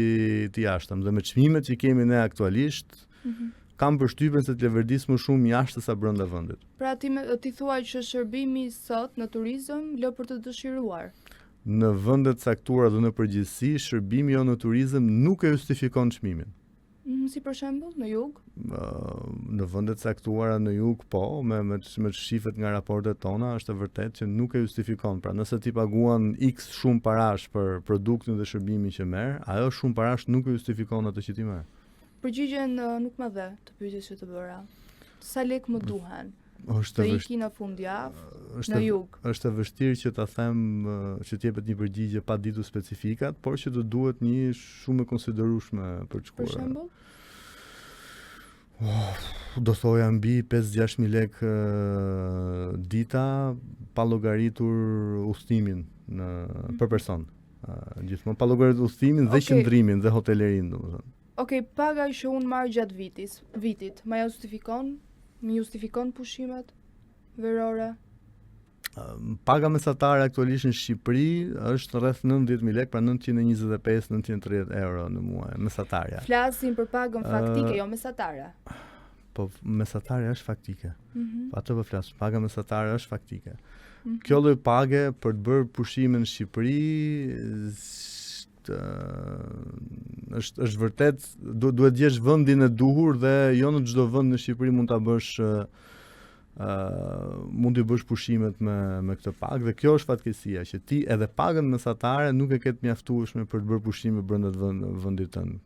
i jashtëm. Dhe me çmimet që kemi ne aktualisht, kam përshtypjen se të leverdis më shumë jashtë se sa brenda vendit. Pra ti thua që shërbimi sot në turizëm lë për të dëshiruar. Në vendet caktuara dhe në përgjithësi, shërbimi jo në turizëm nuk e justifikon çmimin. Si për shembull në jug? Në vendet caktuara në jug po, me shifet nga raportet tona, është e vërtet që nuk e justifikon. Pra nëse ti paguan X shumë parash për produktin dhe shërbimin që merr, ajo shumë parash nuk e justifikon atë që ti merr. Përgjigjen nuk më dhe të pyetjes që të bëra. Sa lek më duhen? Është të iki në fundjavë në jug. Është e vështirë që ta them që të jepet një përgjigje pa ditur specifikat, por që do duhet një shumë e konsiderueshme për të shkuar. Për shembull? Do thoja mbi 5-6 mijë lek dita pa llogaritur udhëtimin për person. Gjithmonë pa llogaritur udhëtimin dhe qëndrimin dhe hotelerin, domethënë. Okej, paga që unë marr gjatë vitit, më justifikon pushimet verore? Paga mesatare aktualisht në Shqipëri është rreth 90.000 lek, pra 925-930 euro në muaj, mesatarja. Flasim për pagën faktike, jo mesatare. Po mesatare është faktike. Atë po flas, paga mesatare është faktike. Kjo lloj page për të bërë pushime në Shqipëri është vërtet duhet djesh vendin e duhur dhe jo në çdo vend në Shqipëri mund ta bësh mund të bësh pushimet me këtë pagë dhe kjo është fatkeqësia që ti edhe pagën mesatare nuk e ke të mjaftueshme për të bërë pushime brenda vendit tënd.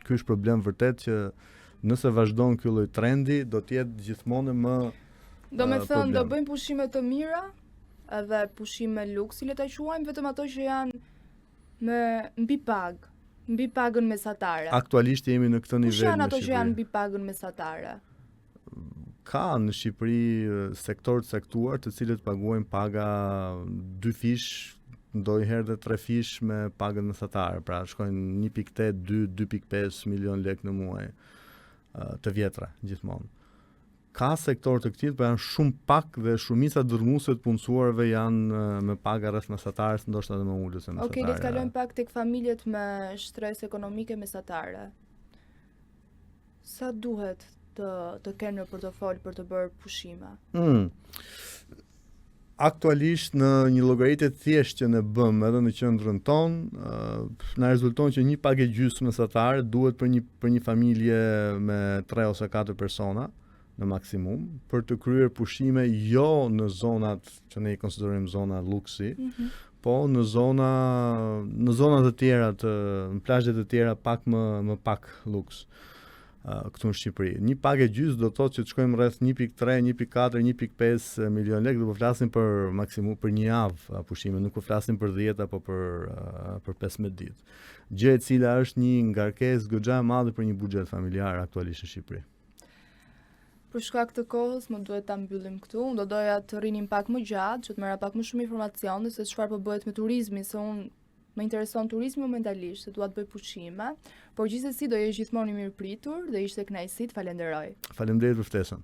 Ky është problem vërtet që nëse vazhdon ky lloj trendi do të jetë gjithmonë më Domethënë do bëjmë pushime të mira edhe pushime luksi le ta quajmë, vetëm ato që janë mbi pagën mesatare. Aktualisht jemi në këtë nivel. Kush janë ato që janë mbi pagën mesatare? Ka në Shqipëri sektor të caktuar të cilët paguajnë paga 2 fish, ndonjëherë dhe 3 fish me pagën mesatare, pra shkojnë 1.8, 2.5 milion lek në muaj të vjetra gjithmonë. Ka sektor të këtij, por janë shumë pak dhe shumica dërmuese të punësuarve janë me paga rreth mesatares, ndoshta edhe më ulur se mesatare. Okej, le të kalojmë pak tek familjet me shtresë ekonomike mesatare. Sa duhet të kenë në portofol për të bërë pushime? Aktualisht në një llogaritë të thjeshtë që ne bëm edhe në qendrën tonë, na rezulton që një pagë gjysmë mesatare duhet për një familje me 3 ose 4 persona në maksimum për të kryer pushime jo në zonat që ne i konsiderojmë zona luksi, po në zonat të tjera në plazhet të tjera pak më pak luks. Këtu në Shqipëri. Një pagë gjys do thotë që të shkojmë rreth 1.3, 1.4, 1.5 milion lek, do po flasim për maksimum për një javë pushime, nuk po flasim për 10 apo për 15 ditë. Gjë e cila është një ngarkesë goxha e madhe për një buxhet familjar aktualisht në Shqipëri. Për shkak të kohës, më duhet ta mbyllim këtu. Unë do doja të rrinim pak më gjatë, që të merra pak më shumë informacione se çfarë po bëhet me turizmin, se unë më intereson turizmi momentalisht, se dua të bëj pushime, por gjithsesi do jesh gjithmonë i mirëpritur dhe ishte kënaqësi, të falenderoj. Faleminderit për ftesën.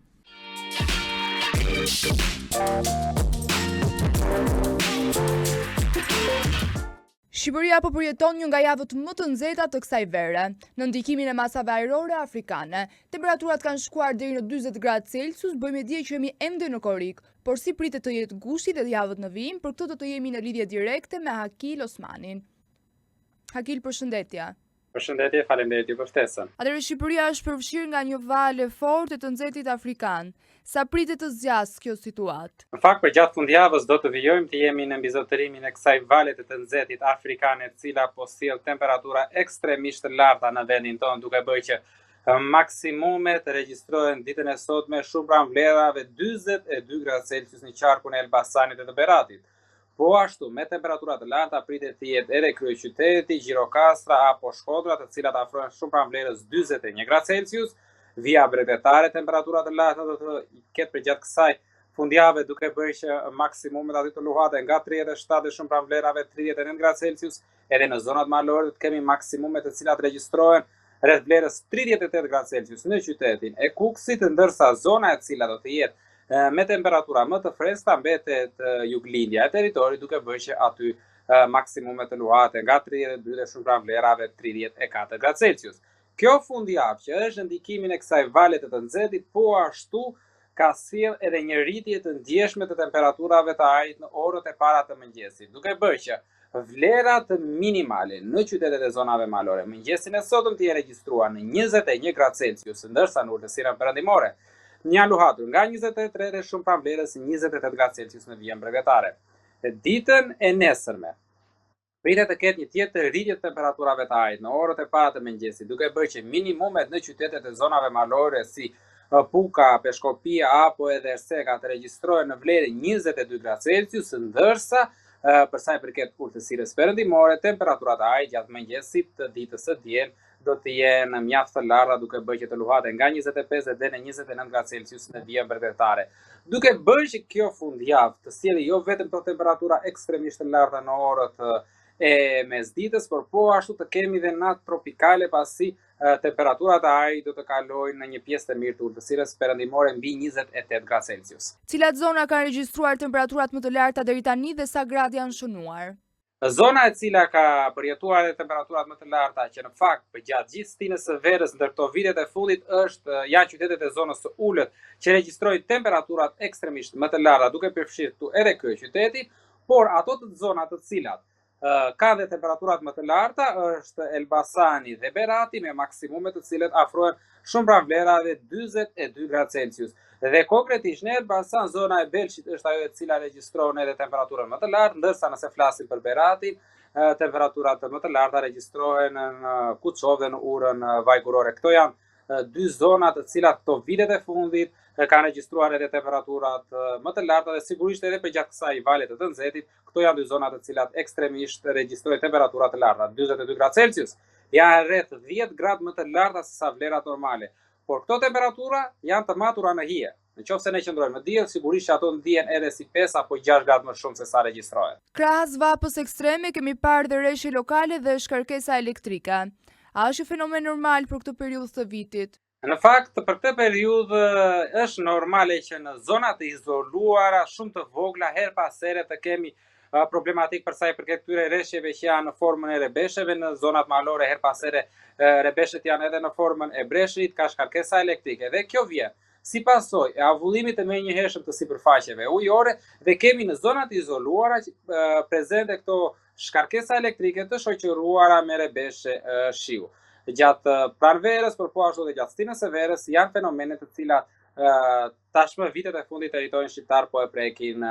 Shqipëria po përjeton një nga javët më të nxehta të kësaj vere. Në ndikimin e masave ajrore afrikane, temperaturat kanë shkuar deri në 40 gradë Celsius, bëjmë dje që jemi ende në korrik, por si pritet të jetë gushti dhe javët në vijim, për këtë do të jemi në lidhje direkte me Hakil Osmanin. Hakil, përshëndetje. Përshëndetje, faleminderit për ftesën. Atëherë Shqipëria është përfshirë nga një valë forte të nxehtit afrikan. Sa pritet të zgjasë kjo situatë? Në fakt, për gjatë fundjavës do të vijojmë të jemi në mbizotërimin e kësaj vale të nxehtit afrikane, e cila po sjell temperatura ekstremisht të larta në vendin tonë, duke bërë që maksimumet regjistrohen ditën e sotme shumë pranë vlerave 42 gradë Celsius në qarkun e Elbasanit dhe të Beratit. Po ashtu, me temperaturat të larta pritet të jetë edhe kryeqyteti, Gjirokastra apo Shkodra, të cilat afrohen shumë pranë vlerës 41 gradë Celsius. Vija bregdetare temperaturat të larta do të ketë për gjatë kësaj fundjave, duke bërë që maksimumet aty të luhaten nga 37 dhe shumë pranë vlerave 39 gradë Celsius. Edhe në zonat malore do të kemi maksimumet të cilat regjistrohen rreth vlerës 38 gradë Celsius në qytetin e Kukësit, ndërsa zona e cila do të jetë me temperatura më të freskëta mbetet juglindja e territorit, duke bërë që aty maksimumet të luhaten nga 32 dhe shumë pranë vlerave 34 gradë Celsius. Kjo fundjavë që është në ndikimin e kësaj vale të nxehtit, po ashtu ka sjell edhe një rritje të ndjeshme të temperaturave të ajrit në orët e para të mëngjesit, duke bërë që vlerat minimale në qytetet e zonave malore mëngjesin e sotëm të jenë regjistruar në 21 gradë Celsius, ndërsa në urtësinë perëndimore janë luhatur nga 23 dhe shumë pranë vlerës 28 gradë Celsius në vijën bregdetare. Ditën e nesërme pritet të ketë një tjetër rritje të temperaturave të ajrit në orët e para të mëngjesit, duke bërë që minimumet në qytetet e zonave malore si Puka, Peshkopia apo edhe Erseka të regjistrohen në vlerë 22 gradë Celsius, ndërsa për sa i përket urtësirës perëndimore, temperaturat e ajrit gjatë mëngjesit të ditës së diel do të jenë mjaft të larta, duke bërë që të luhaten nga 25 dhe në 29 gradë Celsius në vijën bregdetare. Duke bërë që kjo fundjavë të sjellë jo vetëm të temperatura ekstremisht të larta në orët e mesditës, por po ashtu të kemi dhe natë tropikale, pasi temperaturat e ajrit do të kalojnë në një pjesë të mirë të urtësirës perëndimore mbi 28 gradë Celsius. Cilat zona kanë regjistruar temperaturat më të larta deri tani dhe sa gradë janë shënuar? Zona e cila ka përjetuar edhe temperaturat më të larta, që në fakt për gjatë gjithë stinës së verës ndër këto vitet e fundit janë qytetet e zonës së ulët, që regjistrojnë temperaturat ekstremisht më të larta, duke përfshirë këtu edhe kryeqyteti, por ato të zonat të cilat ka dhe temperaturat më të larta është Elbasani dhe Berati, me maksimumet të cilët afrohen shumë pranë vlerave 42 gradë Celsius. Dhe konkretisht në Elbasan, zona e Belshit është ajo e cila regjistron edhe temperaturën më të lartë, ndërsa nëse flasim për Beratin, temperaturat më të larta regjistrohen në Kuçov dhe në Urën Vajkurore. Këto janë dy zona të cilat këto vitet e fundit kanë regjistruar edhe temperaturat më të larta dhe sigurisht edhe për gjatë kësaj vale të nxehtit, këto janë dy zona të cilat ekstremisht regjistrojnë temperatura të larta, 42 gradë Celsius. Janë rreth 10 gradë më të larta se sa vlerat normale. Por këto temperatura janë të matura në hije. Nëse ne qëndrojmë në diell, sigurisht që ato ndihen edhe si 5 apo 6 gradë më shumë se sa regjistrohen. Krahas vapës ekstreme kemi parë dhe rreshje lokale dhe shkarkesa elektrike. A është fenomen normal për këtë periudhë të vitit? Në fakt, për këtë periudhë është normale që në zonat e izoluara shumë të vogla her pas here të kemi problematik për sa i përket këtyre rreshjeve që janë në formën e rebesheve. Në zonat malore her pas here rebeshet janë edhe në formën e breshrit, ka shkarkesa elektrike dhe kjo vjen si pasojë e avullimit të menjëhershëm të sipërfaqeve ujore dhe kemi në zonat e izoluara prezente këto shkarkesa elektrike të shoqëruara me rebeshe shiu. Gjatë pranverës, por po ashtu dhe gjatë stinës së verës janë fenomene të cilat tashmë vitet e fundit territorin shqiptar po e prekin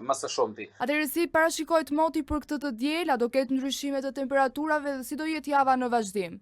më së shumti. Atëherë si parashikohet moti për këtë të diel, a do ketë ndryshime të temperaturave dhe si do jetë java në vazhdim?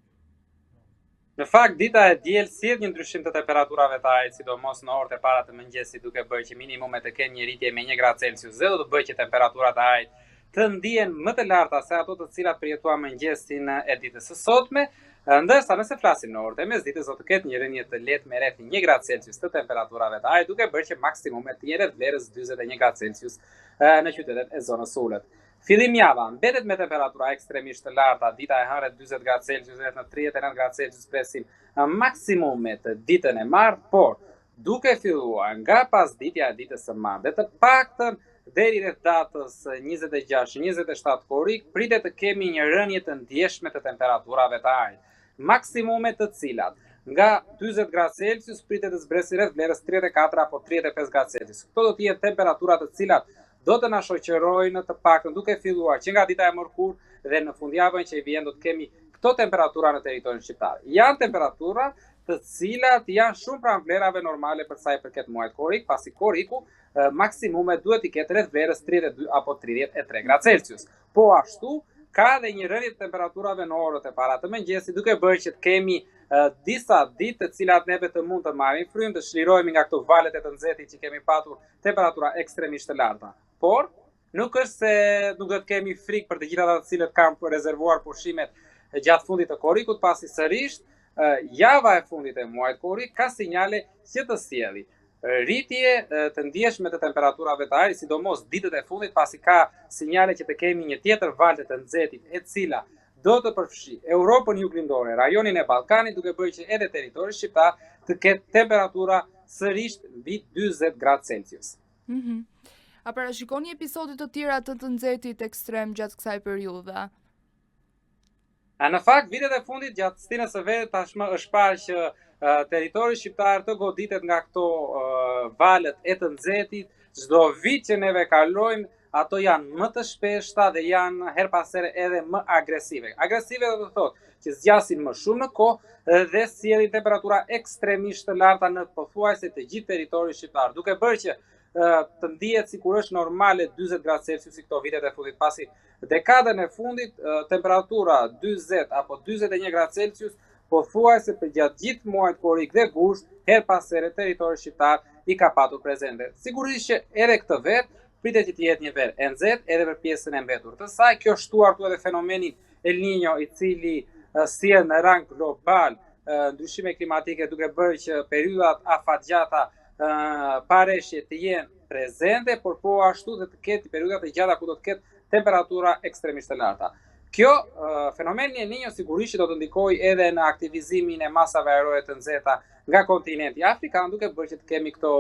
Në fakt, dita e diel sjell një ndryshim të temperaturave të ajrit, sidomos në orët e para të mëngjesit, duke bërë që minimumet të kenë një rritje me 1 gradë Celsius dhe do të bëjë që temperaturat e ajrit të ndihen më të larta se ato të cilat përjetuan mëngjesin e ditës së sotme. Ndërsa nëse flasim në orët e mesditës do të ketë një rënje të lehtë me rreth 1 gradë Celsius të temperaturave të ajrit, duke bërë që maksimumet të jenë rreth vlerës 41 gradë Celsius në qytetet e zonës ulët. Fillim java mbetet me temperatura ekstremisht të larta, dita e hënret 40 gradë Celsius rreth në 39 gradë Celsius presim maksimumet ditën e martë, por duke filluar nga pasditja e ditës së martë, të paktën deri rreth datës 26-27 korrik, pritet të kemi një rënje të ndjeshme të temperaturave të ajrit, maksimume të cilat nga 40 gradë Celsius pritet të zbresi rreth vlerës 34 apo 35 gradë Celsius. Këto do të jenë temperaturat të cilat do të na shoqërojnë të paktën duke filluar që nga dita e mërkurë dhe në fundjavën që i vjen do të kemi këto temperatura në territorin shqiptar. Janë temperatura të cilat janë shumë pranë vlerave normale për sa i përket muajit korrik, pasi korriku maksimume duhet i ketë rreth vlerës 32 apo 33 gradë Celsius. Po ashtu ka dhe një rënje të temperaturave në orët e para të mëngjesit, duke bërë që të kemi disa ditë të cilat neve të mund të marrim frymë, të shlirohemi nga këto valet e të nxehtit që kemi patur temperatura ekstremisht të larta. Por nuk është se nuk do të kemi frikë për të gjitha ata të cilët kanë rezervuar pushimet gjatë fundit të korrikut, pasi sërish java e fundit e muajit korrik ka sinjale që të sjellë rritje të ndjeshme të temperaturave të ajrit, sidomos ditët e fundit, pasi ka sinjale që të kemi një tjetër valë të nxehtit e cila do të përfshi Europën juglindore, rajonin e Ballkanit, duke bërë që edhe territori shqiptar të ketë temperatura sërish mbi 40 gradë Celsius. A parashikoni episode të tjera të nxehtit ekstrem gjatë kësaj periudhe? Në fakt, vitet e fundit gjatë stinës së verë tashmë është parë që territori shqiptar të goditet nga këto valët e të nxehtit. Çdo vit që neve kalojmë, ato janë më të shpeshta dhe janë her pas here edhe më agresive. Agresive do të thotë që zgjasin më shumë në kohë dhe sjellin temperatura ekstremisht të larta në pothuajse të gjithë territorin shqiptar, duke bërë që të ndihet sikur është normale 40 gradë Celsius i këto vitet e fundit, pasi dekadën e fundit temperatura 40 apo 41 gradë Celsius pothuajse për gjatë gjithë muajit korrik dhe gusht, her pas here territori shqiptar i ka patur prezente. Sigurisht që edhe këtë vetë pritet që të jetë një verë e nxehtë edhe për pjesën e mbetur të saj. Kjo shtuar këtu edhe fenomenin El Niño, i cili sjell në rang global ndryshime klimatike, duke bërë që periudhat afatgjata pa reshje të jenë prezente, por po ashtu dhe të ketë periudha të gjata ku do të ketë temperatura ekstremisht të larta. Kjo fenomeni El Niño sigurisht do të ndikojë edhe në aktivizimin e masave ajrore të nxehta nga kontinenti afrikan, duke bërë që të kemi këto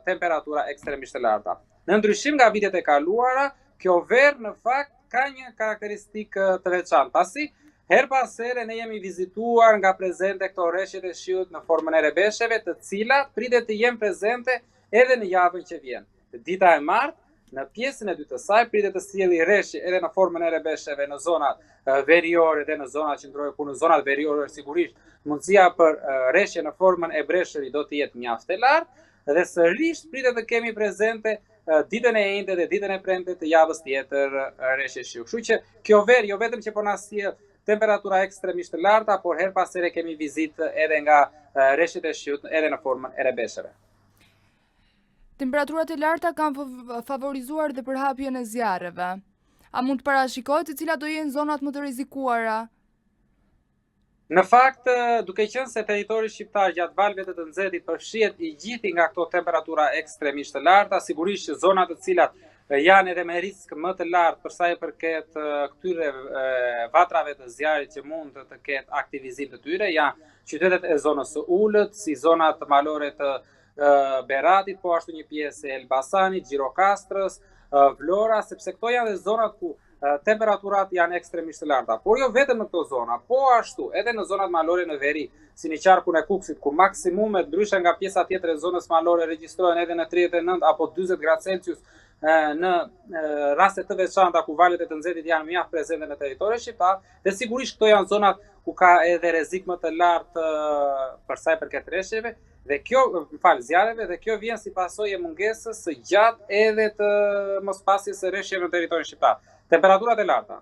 temperatura ekstremisht të larta. Në ndryshim nga vitet e kaluara, kjo verë në fakt ka një karakteristikë të veçantë, pasi her pas here ne jemi vizituar nga prezente këto rreshjet e shiut në formën e rebesheve, të cilat pritet të jenë prezente edhe në javën që vjen. Dita e martë, në pjesën e dytë të saj, pritet të sjellë rreshje edhe në formën e rebesheve në zonat veriore dhe në zonat qendrore, ku në zonat veriore sigurisht mundësia për rreshje në formën e breshëri do të jetë mjaft e lartë, dhe sërish pritet të kemi prezente ditën e njëjtë dhe ditën e premte të javës tjetër rreshje shiu. Kështu që kjo verë jo vetëm që po na sjell temperatura ekstremisht të larta, por her pas here kemi vizitë edhe nga rreshjet e shiut edhe në formën e rebesheve. Temperaturat e larta kanë favorizuar dhe përhapjen e zjarreve. A mund të parashikohet se cilat do jenë zonat më të rrezikuara? Në fakt, duke qenë se territori shqiptar gjatë valëve të nxehtit përfshihet i gjithë nga këto temperatura ekstremisht të larta, sigurisht që zonat të cilat janë edhe me risk më të lartë për sa i përket këtyre vatrave të zjarrit që mund të ketë aktivizim të tyre, janë qytetet e zonës së ulët, si zonat malore të Beratit, po ashtu një pjesë e Elbasanit, Gjirokastrës, Vlora, sepse këto janë dhe zonat ku temperaturat janë ekstremisht të larta. Por jo vetëm në këto zona, po ashtu edhe në zonat malore në veri, si në qarkun e Kukësit, ku maksimumet ndryshe nga pjesa tjetër e zonës malore regjistrohen edhe në 39 apo 40 gradë Celsius, në raste të veçanta ku valet e të nxehtit janë mjaft prezente në territorin shqiptar, dhe sigurisht këto janë zonat ku ka edhe rrezik më të lartë për sa i përket rreshjeve, dhe kjo, zjarreve, dhe kjo vjen si pasojë e mungesës së gjatë edhe të mospasjes së rreshjeve në territorin shqiptar. Temperaturat e larta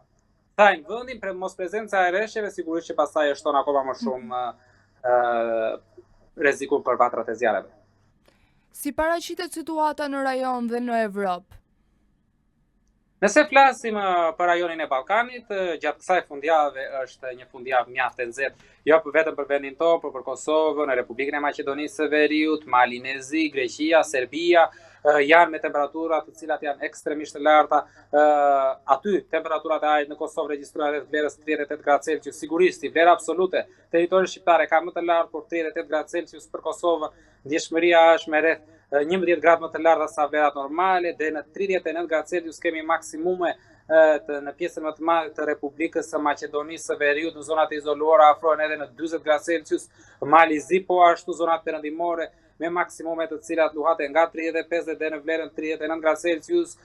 thajnë vendin për mos prezenca e rreshjeve, sigurisht që pastaj e shton akoma më shumë rrezikun për vatrat e zjarreve. Si paraqitet situata në rajon dhe në Evropë? Nëse flasim për rajonin e Ballkanit, gjatë kësaj fundjavë është një fundjavë mjaft e nxehtë, jo vetëm për vendin tonë, por për Kosovën, Republikën e Maqedonisë së Veriut, Malinezi, Greqia, Serbia, janë me temperatura të cilat janë ekstremisht të larta. Aty temperaturat e ajrit në Kosovë regjistrojnë rreth vlerës 38 gradë Celsius. Sigurisht, vlera absolute territori shqiptar ka më të lartë, por 38 gradë Celsius për Kosovën, ndjeshmëria është me rreth 11 gradë më të larta sa vlerat normale, dhe në 39 gradë Celsius kemi maksimume në pjesën më të madhe të Republikës së Maqedonisë së Veriut, në zonat e izoluara afrohen edhe në 40 gradë Celsius, Mali Zi po ashtu zonat perëndimore me maksimume të cilat luhaten nga 35 dhe në vlerën 39 gradë Celsius,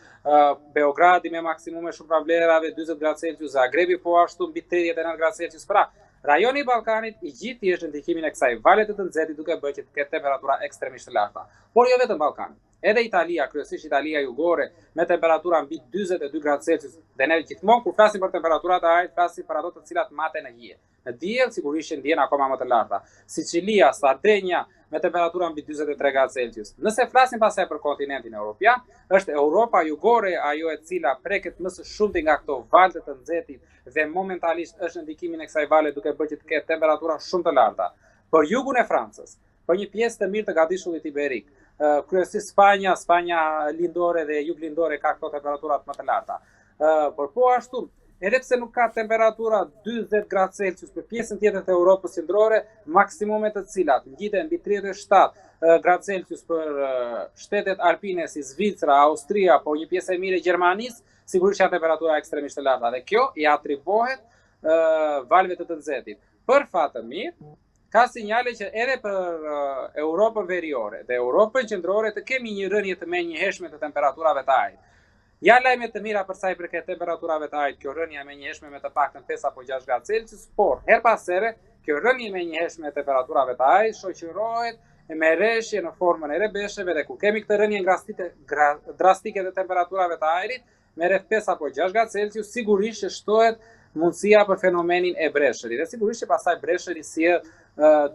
Beogradi me maksimume shumë pra vlerave 40 gradë Celsius, Zagrebi po ashtu mbi 39 gradë Celsius. Pra, rajoni i Ballkanit i gjithë është në ndikimin e kësaj vale të nxehtë duke bërë që të ketë temperatura ekstremisht të larta. Por jo vetëm Ballkani. Edhe Italia, kryesisht Italia jugore, me temperatura mbi 42 gradë Celsius, dhe ne gjithmonë kur flasim për temperaturat e ajrit, flasim për ato të cilat maten në hije. Në diell sigurisht ndjen akoma më të larta. Sicilia, Sardenja me temperatura mbi 43 gradë Celsius. Nëse flasim pastaj për kontinentin evropian, është Europa jugore ajo e cila preket më së shumti nga këto valë të nxehtit dhe momentalisht është në ndikimin e kësaj vale duke bërë që të ketë temperatura shumë të larta. Për jugun e Francës, për një pjesë të mirë të gatishullit iberik, kryesisht Spanja lindore dhe jug lindore ka këto temperaturat më të larta. Por po ashtu, edhe pse nuk ka temperatura 40 gradë Celsius për pjesën tjetër të Europës qendrore, maksimumet të cilat ngjiten mbi 37 gradë Celsius për shtetet alpine si Zvicra, Austria, po një pjesë e mirë e Gjermanisë, sigurisht janë temperatura ekstremisht të larta dhe kjo i atribuohet valëve të nxehtit. Për fat të mirë, ka sinjale që edhe për Europën veriore dhe Europën qendrore të kemi një rënje të menjëhershme të temperaturave të ajrit. Janë lajme të mira për sa i përket temperaturave të ajrit, kjo rënje e menjëhershme me të paktën 5 apo 6 gradë Celsius, por her pas here kjo rënje e menjëhershme e temperaturave të ajrit shoqërohet me rreshje në formën e rebesheve dhe ku kemi këtë rënje drastike të temperaturave të ajrit me rreth 5 apo 6 gradë Celsius, sigurisht që shtohet mundësia për fenomenin e breshërit. Dhe sigurisht që pastaj breshëri sjell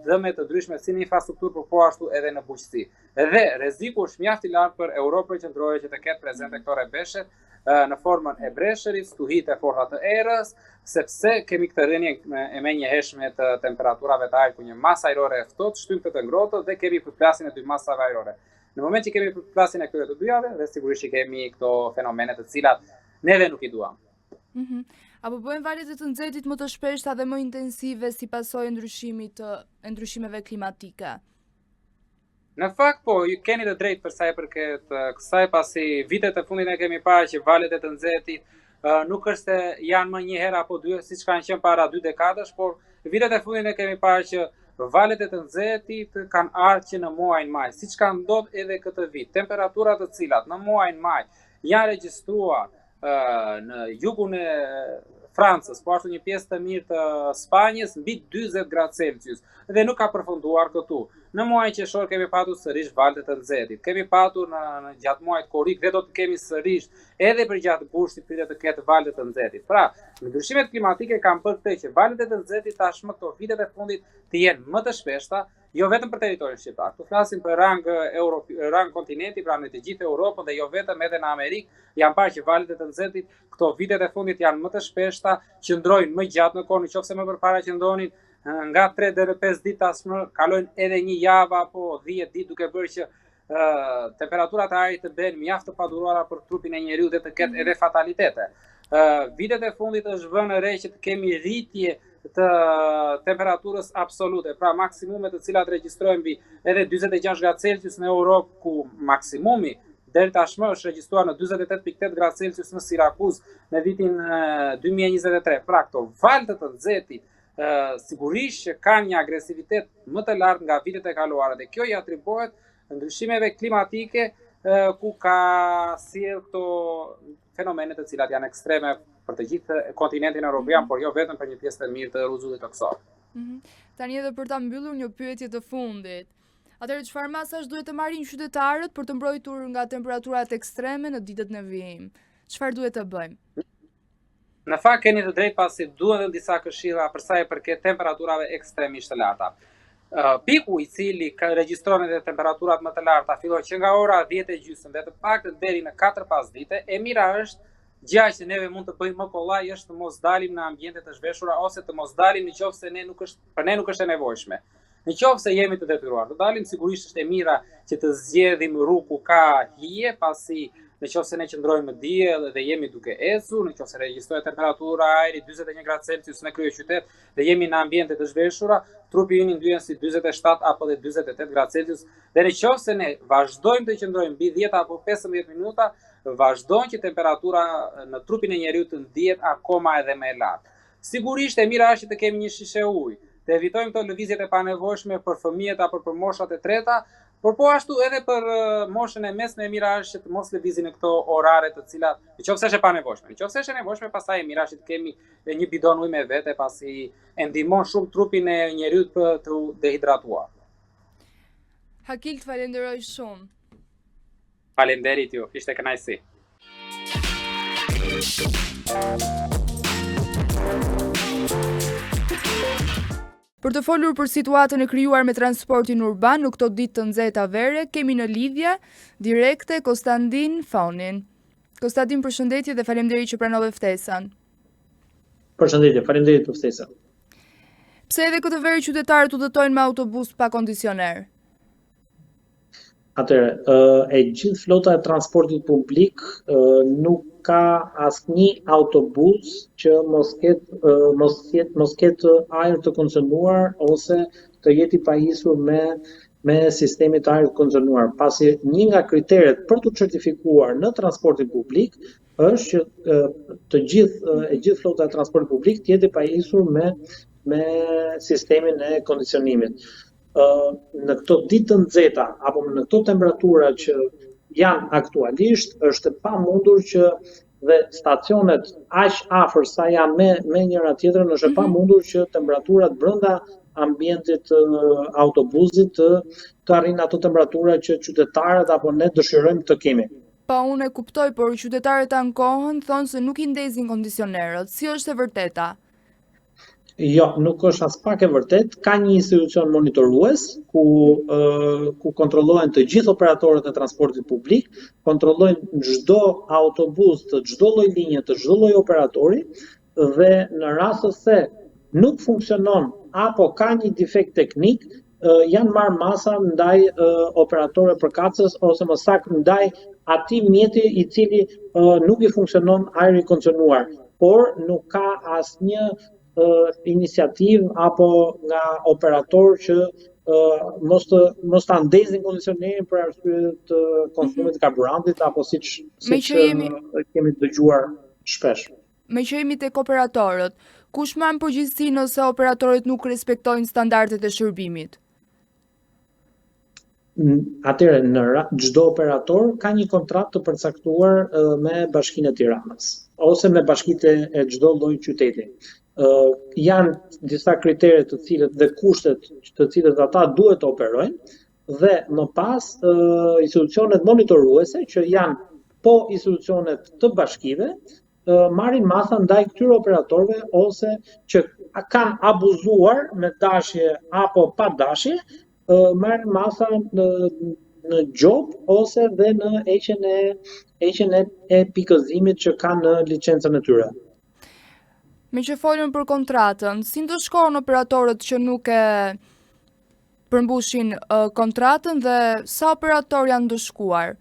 dëme të ndryshme si në infrastrukturë, por po ashtu edhe në bujqësi. Dhe rreziku është mjaft i lartë për Europën qendrore që të ketë prezente këto rebeshe në formën e breshërit, stuhit e forta të erës, sepse kemi këtë rënje e menjëhershme të temperaturave të ajrit ku një masë ajrore e ftohtë shtyn të ngrohtë dhe kemi përplasjen e dy masave ajrore. Në moment që kemi përplasjen e këtyre të dyjave, dhe sigurisht që kemi këto fenomene të cilat neve nuk i duam. Apo bëjmë valjet e të nxehtit më të shpeshta dhe më intensive si pasojë ndryshimeve klimatike? Në fakt po, ju keni të drejtë për sa i përket kësaj, pasi vitet e fundit ne kemi parë që valjet e të nxehtit nuk është se janë më një herë apo dy, siç kanë qenë para 2 dekadash, por vitet e fundit ne kemi parë që valjet e të nxehtit kanë ardhur që në muajin maj, siç ka ndodhur edhe këtë vit. Temperaturat të cilat në muajin maj janë regjistruar në jugun e Francës, po ashtu një pjesë të mirë të Spanjës mbi 40 gradë Celsius dhe nuk ka përfunduar këtu. Në muajin qershor kemi patur sërish valët të nxehtit. Kemi patur në gjatë muajit korrik dhe do të kemi sërish edhe për gjatë gushtit pritet të ketë valët të nxehtit. Pra, ndryshimet klimatike kanë bërë këtë që valët e të nxehtit tashmë këto vitet e fundit të jenë më të shpeshta, jo vetëm për territorin shqiptar. Tu flasim për rang kontinenti, pra në të gjithë Europën dhe jo vetëm edhe në Amerikë, janë parë që valët e të nxehtit këto vitet e fundit janë më të shpeshta, qëndrojnë më gjatë në kohë, nëse më përpara qëndronin nga 3 deri 5 ditë, tashmë kalojnë edhe një javë apo 10 ditë, duke bërë që temperaturat e ajrit të bëhen mjaft të paduruara për trupin e njeriu dhe të ketë edhe fatalitete. Vitet e fundit është vënë re që të kemi rritje të temperaturës absolute, pra maksimumet të cilat regjistrojnë mbi edhe 46 gradë Celsius në Europë, ku maksimumi deri tashmë është regjistruar në 48.8 gradë Celsius në Sirakuzë në vitin 2023. Pra këto valë të nxehtit sigurisht që kanë një agresivitet më të lartë nga vitet e kaluara dhe kjo i atribuohet ndryshimeve klimatike ku ka sjell këto fenomene të cilat janë ekstreme për të gjithë kontinentin evropian, por jo vetëm për një pjesë të mirë të rruzullit të kësaj. Tani edhe për ta mbyllur një pyetje të fundit. Atëherë çfarë masash duhet të marrin qytetarët për të mbrojtur nga temperaturat ekstreme në ditët në vijim? Çfarë duhet të bëjmë? Në fakt keni të drejtë, pasi duhen edhe disa këshilla për sa i përket temperaturave ekstremisht të larta. Piku i cili regjistron edhe temperaturat më të larta fillon që nga ora 10:30 dhe të paktën deri në 4 dite. E mira është, gjëja që neve mund të bëjmë më kollaj është të mos dalim në ambiente të zhveshura ose të mos dalim nëse për ne nuk është e nevojshme. Nëse jemi të detyruar të dalim, sigurisht është e mira që të zgjedhim rrugë ku ka hije, pasi nëse ne qëndrojmë në diell dhe jemi duke ecur, nëse regjistrohet temperatura e ajrit 41 gradë Celsius në kryeqytet dhe jemi në ambiente të zhveshura, trupi ynë ndjen si 47 apo 48 gradë Celsius. Dhe nëse ne vazhdojmë të qëndrojmë mbi 10 apo 15 minuta, vazhdon që temperatura në trupin e njeriu të ndihet akoma edhe më e lartë. Sigurisht e mira është që të kemi një shishe ujë, të evitojmë këto lëvizjet e panevojshme për fëmijët apo për moshat e treta, por po ashtu edhe për moshën e mesme e mira është që të mos lëvizin në këto orare të cilat, nëse është e panevojshme. Nëse është e nevojshme, pastaj e mira është të kemi një bidon ujë me vete, pasi e ndihmon shumë trupin e njeriu të dehidratuar. Hakil, të falenderoj shumë. Faleminderit ju, ishte kënaqësi. Për të folur për situatën e krijuar me transportin urban në këto ditë të nxehta vere, kemi në lidhje direkte Konstantin Fonin. Konstantin, përshëndetje dhe faleminderit që pranove ftesën. Përshëndetje, faleminderit për ftesën. Pse edhe këtë verë qytetarët udhëtojnë me autobus pa kondicioner? Atëherë, e gjithë flota e transportit publik nuk ka asnjë autobus që mos ketë ajër të kondicionuar ose të jetë i pajisur me sistemi të ajrit të kondicionuar. Pasi një nga kriteret për të certifikuar në transportin publik është që e gjithë flota e transportit publik të jetë i pajisur me sistemin e kondicionimit. Në këto ditë të nxehta apo në këto temperatura që janë aktualisht, është e pamundur që dhe stacionet aq afër sa janë me njëra tjetrën, është e pamundur që temperaturat brenda ambientit autobusit të arrijnë ato temperatura që qytetarët apo ne dëshirojmë të kemi. Pa, unë e kuptoj, por qytetarët ankohen, thonë se nuk i ndezin kondicionerët. Si është e vërteta? Jo, nuk është as pak e vërtet. Ka një institucion monitorues ku kontrollohen të gjithë operatorët e transportit publik, kontrollojnë çdo autobus të çdo lloj linje, të çdo lloj operatori, dhe në rast se nuk funksionon apo ka një defekt teknik, janë marrë masa ndaj operatorëve përkatëses ose më saktë ndaj atij mjeti i cili nuk i funksionon ajri i kondicionuar, por nuk ka asnjë iniciativë apo nga operator që mos ta ndezin kondicionerin për arsye të konsumit të karburantit apo siç kemi dëgjuar shpesh. Me që jemi tek operatorët, kush merr përgjegjësinë nëse operatorët nuk respektojnë standardet e shërbimit? Atëherë, çdo operator ka një kontratë të përcaktuar me Bashkinë e Tiranës ose me bashkitë e çdo lloj qyteti. Janë disa kritere të cilët dhe kushtet të cilët ata duhet të operojnë, dhe më pas institucionet monitoruese që janë po institucionet të bashkive marrin masa ndaj këtyre operatorëve ose që kanë abuzuar me dashje apo pa dashje, marrin masa në gjop ose dhe në heqjen e pikëzimit që kanë në licencën e tyre. Me që folën për kontratën, si ndëshkohen operatorët që nuk e përmbushin kontratën dhe sa operator janë ndëshkuar?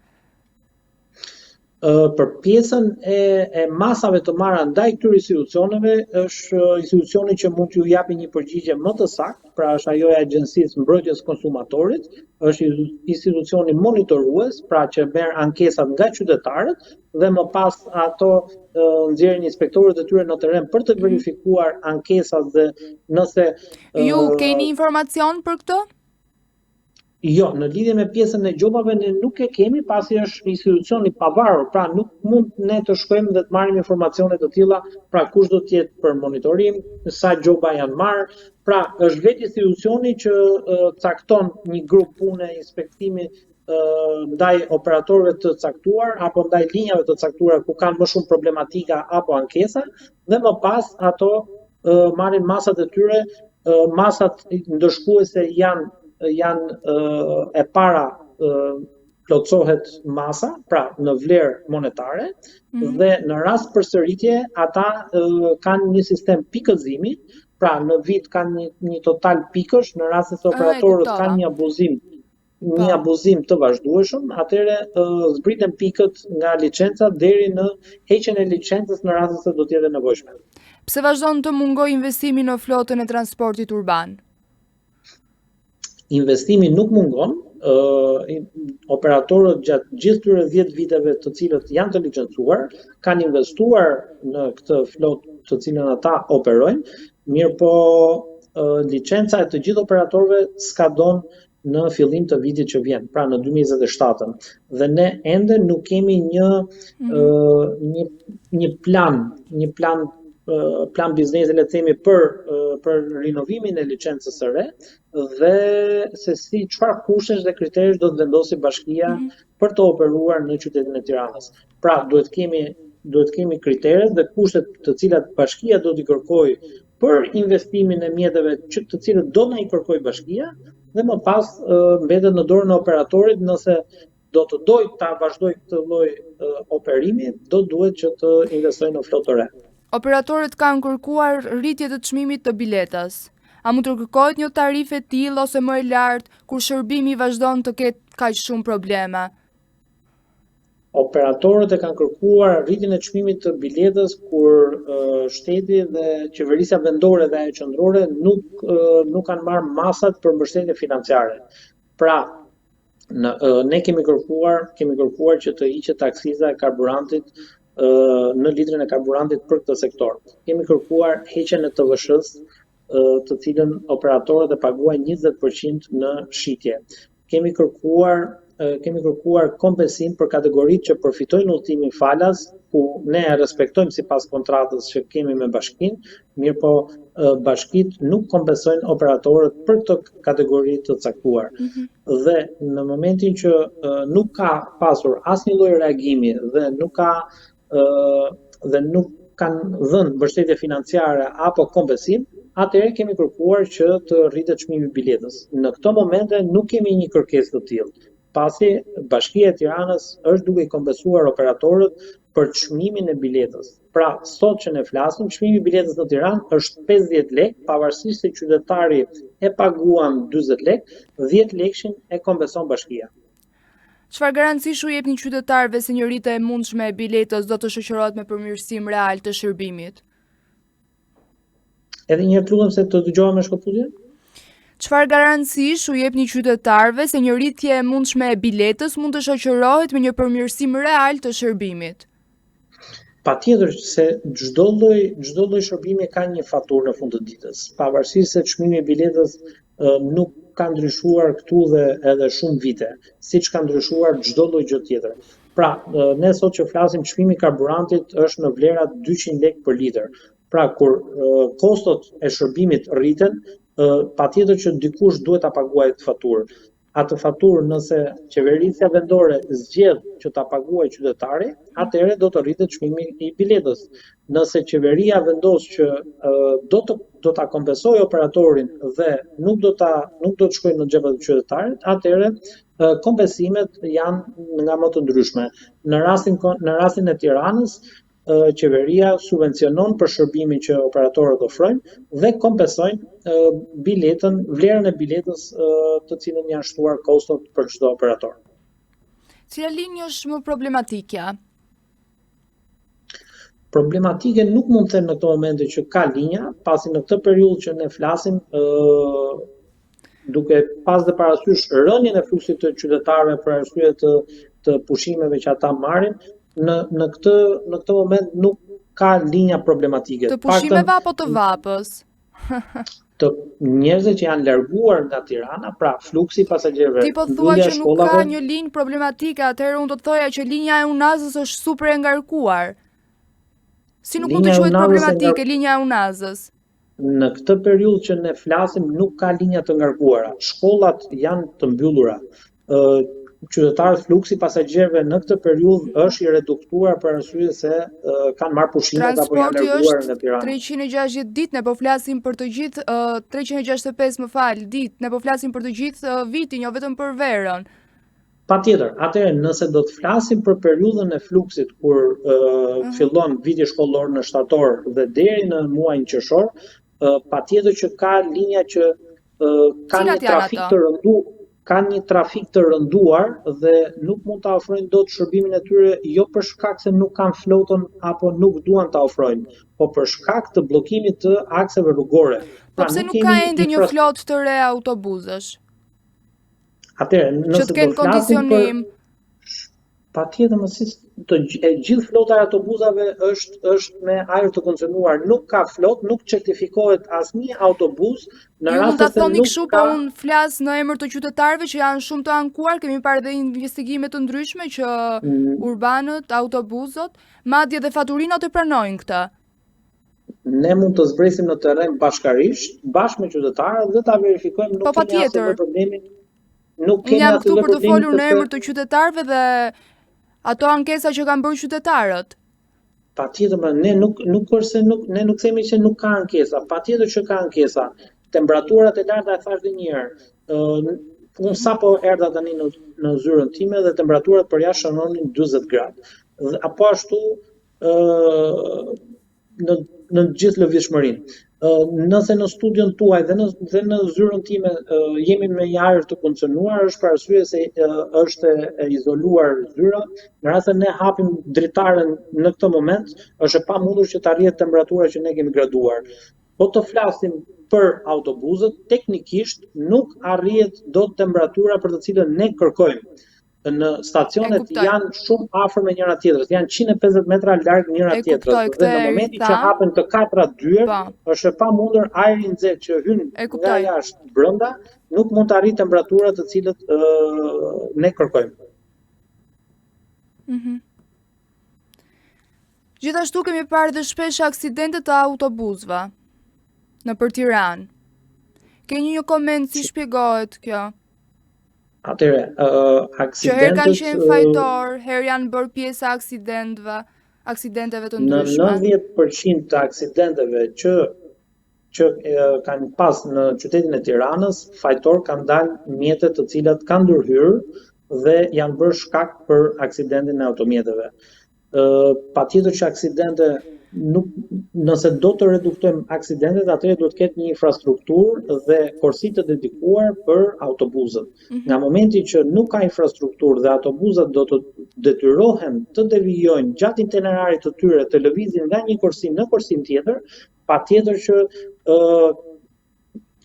Për pjesën e masave të marra ndaj këtyre institucioneve është institucioni që mund t'ju japi një përgjigje më të saktë, pra është ajo e Agjencisë Mbrojtjes Konsumatorit, është institucioni monitorues, pra që merr ankesat nga qytetarët dhe më pas ato nxjerrin inspektorët e tyre në terren për të verifikuar ankesat dhe nëse Ju keni informacion për këtë? Jo, në lidhje me pjesën e gjobave ne nuk e kemi, pasi është institucion i pavarur, pra nuk mund ne të shkojmë dhe të marrim informacione të tilla, pra kush do të jetë për monitorim, sa gjoba janë marrë, pra është vetë institucioni që cakton një grup pune inspektimi ndaj operatorëve të caktuar apo ndaj linjave të caktuara ku kanë më shumë problematika apo ankesa, dhe më pas ato marrin masat e tyre, masat ndëshkuese janë e para plotësohet masa, pra në vlerë monetare, dhe në rast përsëritje ata kanë një sistem pikëzimi, pra në vit kanë një total pikësh, në rast se operatorët kanë një abuzim një abuzim të vazhdueshëm, atëherë zbriten pikët nga licenca deri në heqjen e licencës në raste se do të jetë nevojshme. Pse vazhdon të mungoj investimi në flotën e transportit urban? Investimi nuk mungon, operatorët gjatë gjithë këtyre 10 viteve të cilët janë të licencuar, kanë investuar në këtë flotë të cilën ata operojnë, mirë po licenca e të gjithë operatorëve skadon në fillim të vitit që vjen, pra në 2027. Dhe ne ende nuk kemi një plan biznesi, le të themi, për rinovimin e licencës së re dhe se si çfarë kushtesh dhe kriteresh do të vendosi bashkia për të operuar në qytetin e Tiranës. Pra duhet kemi kriteret dhe kushtet të cilat bashkia do t'i kërkojë për investimin e mjeteve të cilët do na i kërkojë bashkia, dhe më pas mbetet në dorën e operatorit nëse do të dojë ta vazhdojë këtë lloj operimi, do duhet që të investojë në flotë të re. Operatorët kanë kërkuar rritje të çmimit të biletës. A mund të kërkohet një tarifë e tillë ose më e lartë kur shërbimi vazhdon të ketë kaq shumë probleme? Operatorët e kanë kërkuar rritjen e çmimit të biletës kur shteti dhe qeverisja vendore dhe ajo qendrore nuk kanë marrë masat për mbështetje financiare. Pra, ne kemi kërkuar që të hiqet aksiza e karburantit në litrin e karburantit për këtë sektor. Kemi kërkuar heqjen e TVSH-s, të cilën operatorët e paguajnë 20% në shitje. Kemi kërkuar kompensim për kategoritë që përfitojnë udhëtimin falas, ku ne e respektojmë sipas kontratës që kemi me bashkinë, mirë po bashkitë nuk kompensojnë operatorët për këtë kategori të caktuar. Dhe në momentin që nuk ka pasur asnjë lloj reagimi dhe nuk kanë dhënë mbështetje financiare apo kompensim, atëherë kemi kërkuar që të rritet çmimi i biletës. Në këto momente nuk kemi një kërkesë të tillë, pasi Bashkia e Tiranës është duke i kompensuar operatorët për çmimin e biletës. Pra, sot që ne flasim, çmimi i biletës në Tiranë është 50 lekë, pavarësisht se qytetari e paguan 40 lekë, 10 lekëshin e kompenson bashkia. Çfarë garancish u jepni qytetarëve se një rritje e mundshme e biletës do të shoqërohet me përmirësim real të shërbimit? Edhe një herë lutem se të dëgjova me shkëputje? Çfarë garancish u jepni qytetarëve se një rritje e mundshme e biletës mund të shoqërohet me një përmirësim real të shërbimit? Patjetër se çdo lloj shërbimi ka një faturë në fund të ditës, pavarësisht se çmimi i biletës nuk ka ndryshuar këtu dhe edhe shumë vite, siç ka ndryshuar çdo lloj gjë tjetër. Pra, ne sot që flasim, çmimi i karburantit është në vlera 200 lekë për litër. Pra, kur kostot e shërbimit rriten, patjetër që dikush duhet ta paguajë këtë faturë. Atë faturë nëse qeverisja vendore zgjedh që ta paguajë qytetari, atëherë do të rritet çmimi i biletës. Nëse qeveria vendos që do ta kompensojë operatorin dhe nuk do të shkojnë në xhepet e qytetarit, atëherë kompensimet janë nga më të ndryshme. Në rastin e Tiranës, qeveria subvencionon për shërbimin që operatorët ofrojnë dhe kompensojnë vlerën e biletës të cilën janë shtuar kostot për çdo operator. Cila linjë është më problematike? Problematike nuk mund të them në këtë moment që ka linja, pasi në këtë periudhë që ne flasim, duke pas dhe parasysh rënien e fluksit të qytetarëve për arsye të pushimeve që ata marrin, në këtë moment nuk ka linja problematike. Të pushimeve apo të vapës? Të njerëzve që janë larguar nga Tirana, pra fluksi pasagerëve. Ti po thua që nuk ka një linjë problematike, atëherë unë do të thoja që linja e Unazës është super e ngarkuar. Si nuk mund të quhet problematike linja e Unazës? Në këtë periudhë që ne flasim nuk ka linja të ngarkuara. Shkollat janë të mbyllura. Qytetarët, fluksi pasagerëve në këtë periudhë është i reduktuar për arsye se kanë marrë pushimet apo janë larguar nga Tirana. 360 ditë, ne po flasim për të gjithë 365 ditë, ne po flasim për të gjithë vitin, jo vetëm për verën. Patjetër, atëherë nëse do të flasim për periudhën e fluksit kur fillon viti shkollor në shtator dhe deri në muajin qershor, patjetër që ka linja që kanë një trafik të rënduar. kanë një trafik të rënduar dhe nuk mund ta ofrojnë dot shërbimin e tyre jo për shkak se nuk kanë flotën apo nuk duan ta ofrojnë, po për shkak të bllokimit të akseve rrugore. Po pse nuk ka ende një flotë të re autobuzesh? Atëherë, Që nëse të kenë kondicionim. Patjetër, gjithë flota e autobusave është me ajër të koncenuar. Nuk ka flotë, nuk certifikohet asnjë autobus në Ju mund rast ta se thoni nuk kështu, ka. po unë flas në emër të qytetarëve që janë shumë të ankuar, kemi parë dhe investigime të ndryshme që urbanët, autobusët, madje dhe faturinat e pranojnë këtë. Ne mund të zbresim në terren bashkarisht, bashkë me qytetarët dhe ta verifikojmë, nuk Po, kemi asnjë patjetër. problemin. Nuk Unë kemi jam asnjë këtu për të problemin folur në sepse emër të qytetarëve dhe ato ankesa që kanë bërë qytetarët. patjetër, ne nuk është se ne nuk themi që nuk ka ankesa, patjetër që ka ankesa. Temperaturat e larta, e thash edhe një herë. Unë sapo erdha tani në zyrën time dhe temperaturat përjashtë shënonin 40 gradë. Apo ashtu në gjithë lëvizshmërinë. Nëse në studion tuaj dhe në zyrën time jemi me një ajër të koncenuar, është për arsye se është e izoluar zyra, në rast se ne hapim dritaren në këtë moment, është e pamundur që të arrihet temperatura që ne kemi graduar. Po të flasim për autobusët, teknikisht nuk arrihet dot temperatura për të cilën ne kërkojmë. Në stacionet janë shumë afër me njëra tjetrës, janë 150 metra larg njëra tjetrës. Dhe në momentin që hapen të katra dyer, është e pamundur ajri i nxehtë që hyn nga jashtë brenda, nuk mund të arrijë temperaturat të cilët ne kërkojmë. Gjithashtu kemi parë dhe shpesh aksidente të autobusëve nëpër Tiranë. Keni një koment si shpjegohet kjo? Atëre, Që herë kanë qenë fajtor, herë janë bërë pjesë aksidenteve të ndryshme. Në 90% të aksidenteve që kanë pas në qytetin e Tiranës, fajtor kanë dalë mjete të cilat kanë ndërhyrë dhe janë bërë shkak për aksidentin e automjeteve. Patjetër që aksidente nëse do të reduktojmë aksidentet, atëherë do të ketë një infrastrukturë dhe korsi të dedikuar për autobusët. Nga momenti që nuk ka infrastrukturë dhe autobusët do të detyrohen të devijojnë gjatë itinerarit të tyre të lëvizin nga një korsi në korsin tjetër, patjetër që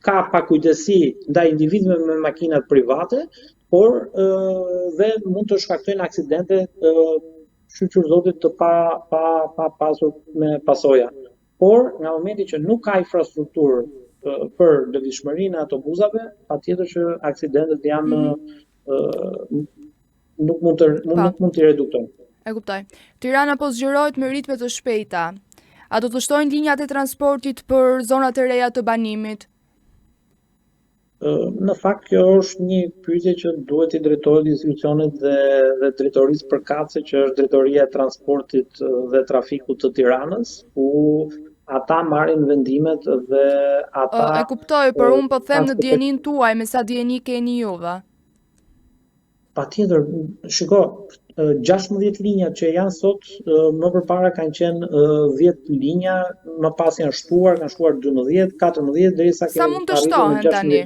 ka pakujdesi ndaj individëve me makinat private, por dhe mund të shkaktojnë aksidente shqyqur zotit të pa pasur me pasoja. Por, nga momenti që nuk ka infrastrukturë për lëvizshmërinë e autobusave, patjetër që aksidentet janë nuk mund të reduktojnë. E kuptoj. Tirana po zgjerohet me ritme të shpejta. A do të shtojnë linjat e transportit për zonat e reja të banimit? Në fakt kjo është një pyetje që duhet i drejtohet institucionet dhe drejtorisë përkatëse që është drejtoria e transportit dhe trafikut të Tiranës, ku ata marrin vendimet dhe ata E kuptoj, por unë po them në dijenin tuaj, me sa dijeni keni juve. Patjetër, shiko, 16 linja që janë sot, më përpara kanë qenë 10 linja, më pas janë shtuar, kanë shtuar 12, 14 derisa sa mund të shtohen tani?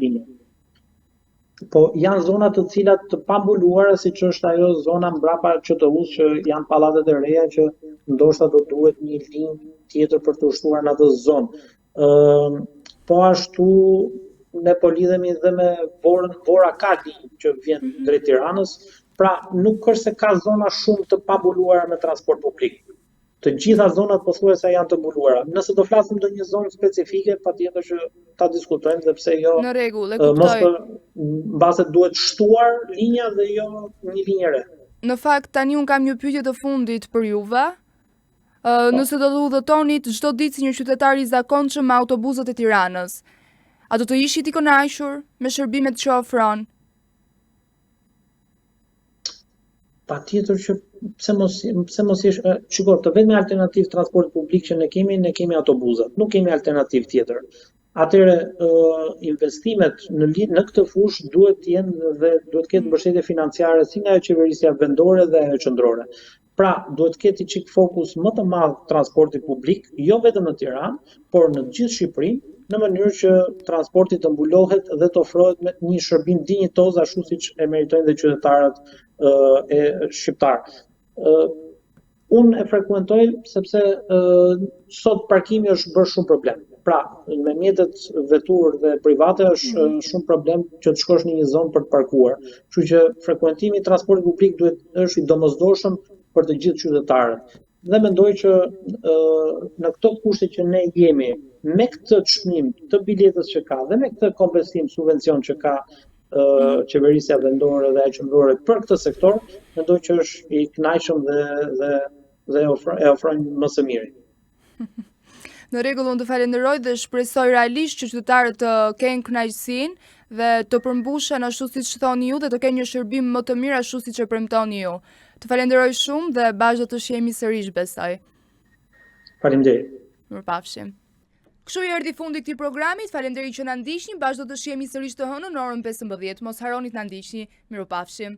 Po janë zona të cilat të pambuluara, siç është ajo zona mbrapa QTU-s që janë pallatet e reja që ndoshta do duhet një linjë tjetër për të shtuar në atë zonë. Po ashtu ne po lidhemi dhe me Vora ka linjë që vjen drejt Tiranës. Pra, nuk është se ka zona shumë të pambuluara me transport publik. Të gjitha zonat pothuajse janë të mbuluara. Nëse do flasim do një zonë specifike, patjetër që ta diskutojmë dhe pse jo. Në rregull, e kuptoj. Mbase duhet shtuar linja dhe jo një linjë re. Në fakt tani un kam një pyetje të fundit për juve. Nëse do të udhëtonit çdo ditë si një qytetar i zakonshëm me autobusët e Tiranës, a do të ishit i kënaqur me shërbimet që ofron? Patjetër që pse mos jesh, shiko, të vetmi alternativë transportit publik që ne kemi autobusat, nuk kemi alternativë tjetër. Atëherë investimet në këtë fushë duhet të jenë dhe duhet ketë mbështetje financiare si nga ajo qeverisja vendore dhe ajo qendrore. Pra, duhet ketë i çik fokus më të madh transporti publik, jo vetëm në Tiranë, por në gjithë Shqipërinë, në mënyrë që transporti të mbulohet dhe të ofrohet me një shërbim dinjitoz ashtu siç e meritojnë dhe qytetarët e shqiptar. Unë e frekuentoj sepse sot parkimi është bërë shumë problem. Pra, me mjetet vetur dhe private është shumë problem që të shkosh në një zonë për të parkuar. Kështu që frekuentimi i transportit publik është i domosdoshëm për të gjithë qytetarët. Dhe mendoj që në këto kushte që ne jemi, me këtë çmim të biletës që ka dhe me këtë kompensim subvencion që ka qeverisja vendore dhe e qendrore për këtë sektor, mendoj që është i kënaqshëm dhe e ofrojnë më së miri. Në rregull, unë të falenderoj dhe shpresoj realisht që qytetarët të kenë kënaqësinë dhe të përmbushen ashtu siç thoni ju dhe të kenë një shërbim më të mirë ashtu siç e premtoni ju. Të falenderoj shumë dhe bashkë do të shihemi sërish besoj. Faleminderit. Mirupafshim. Kështu i erdhi fundi këtij programi, falenderoj që na ndiqni, bashkë do të shihemi sërish të hënën në orën 15. Mos harroni të na ndiqni. Mirupafshim.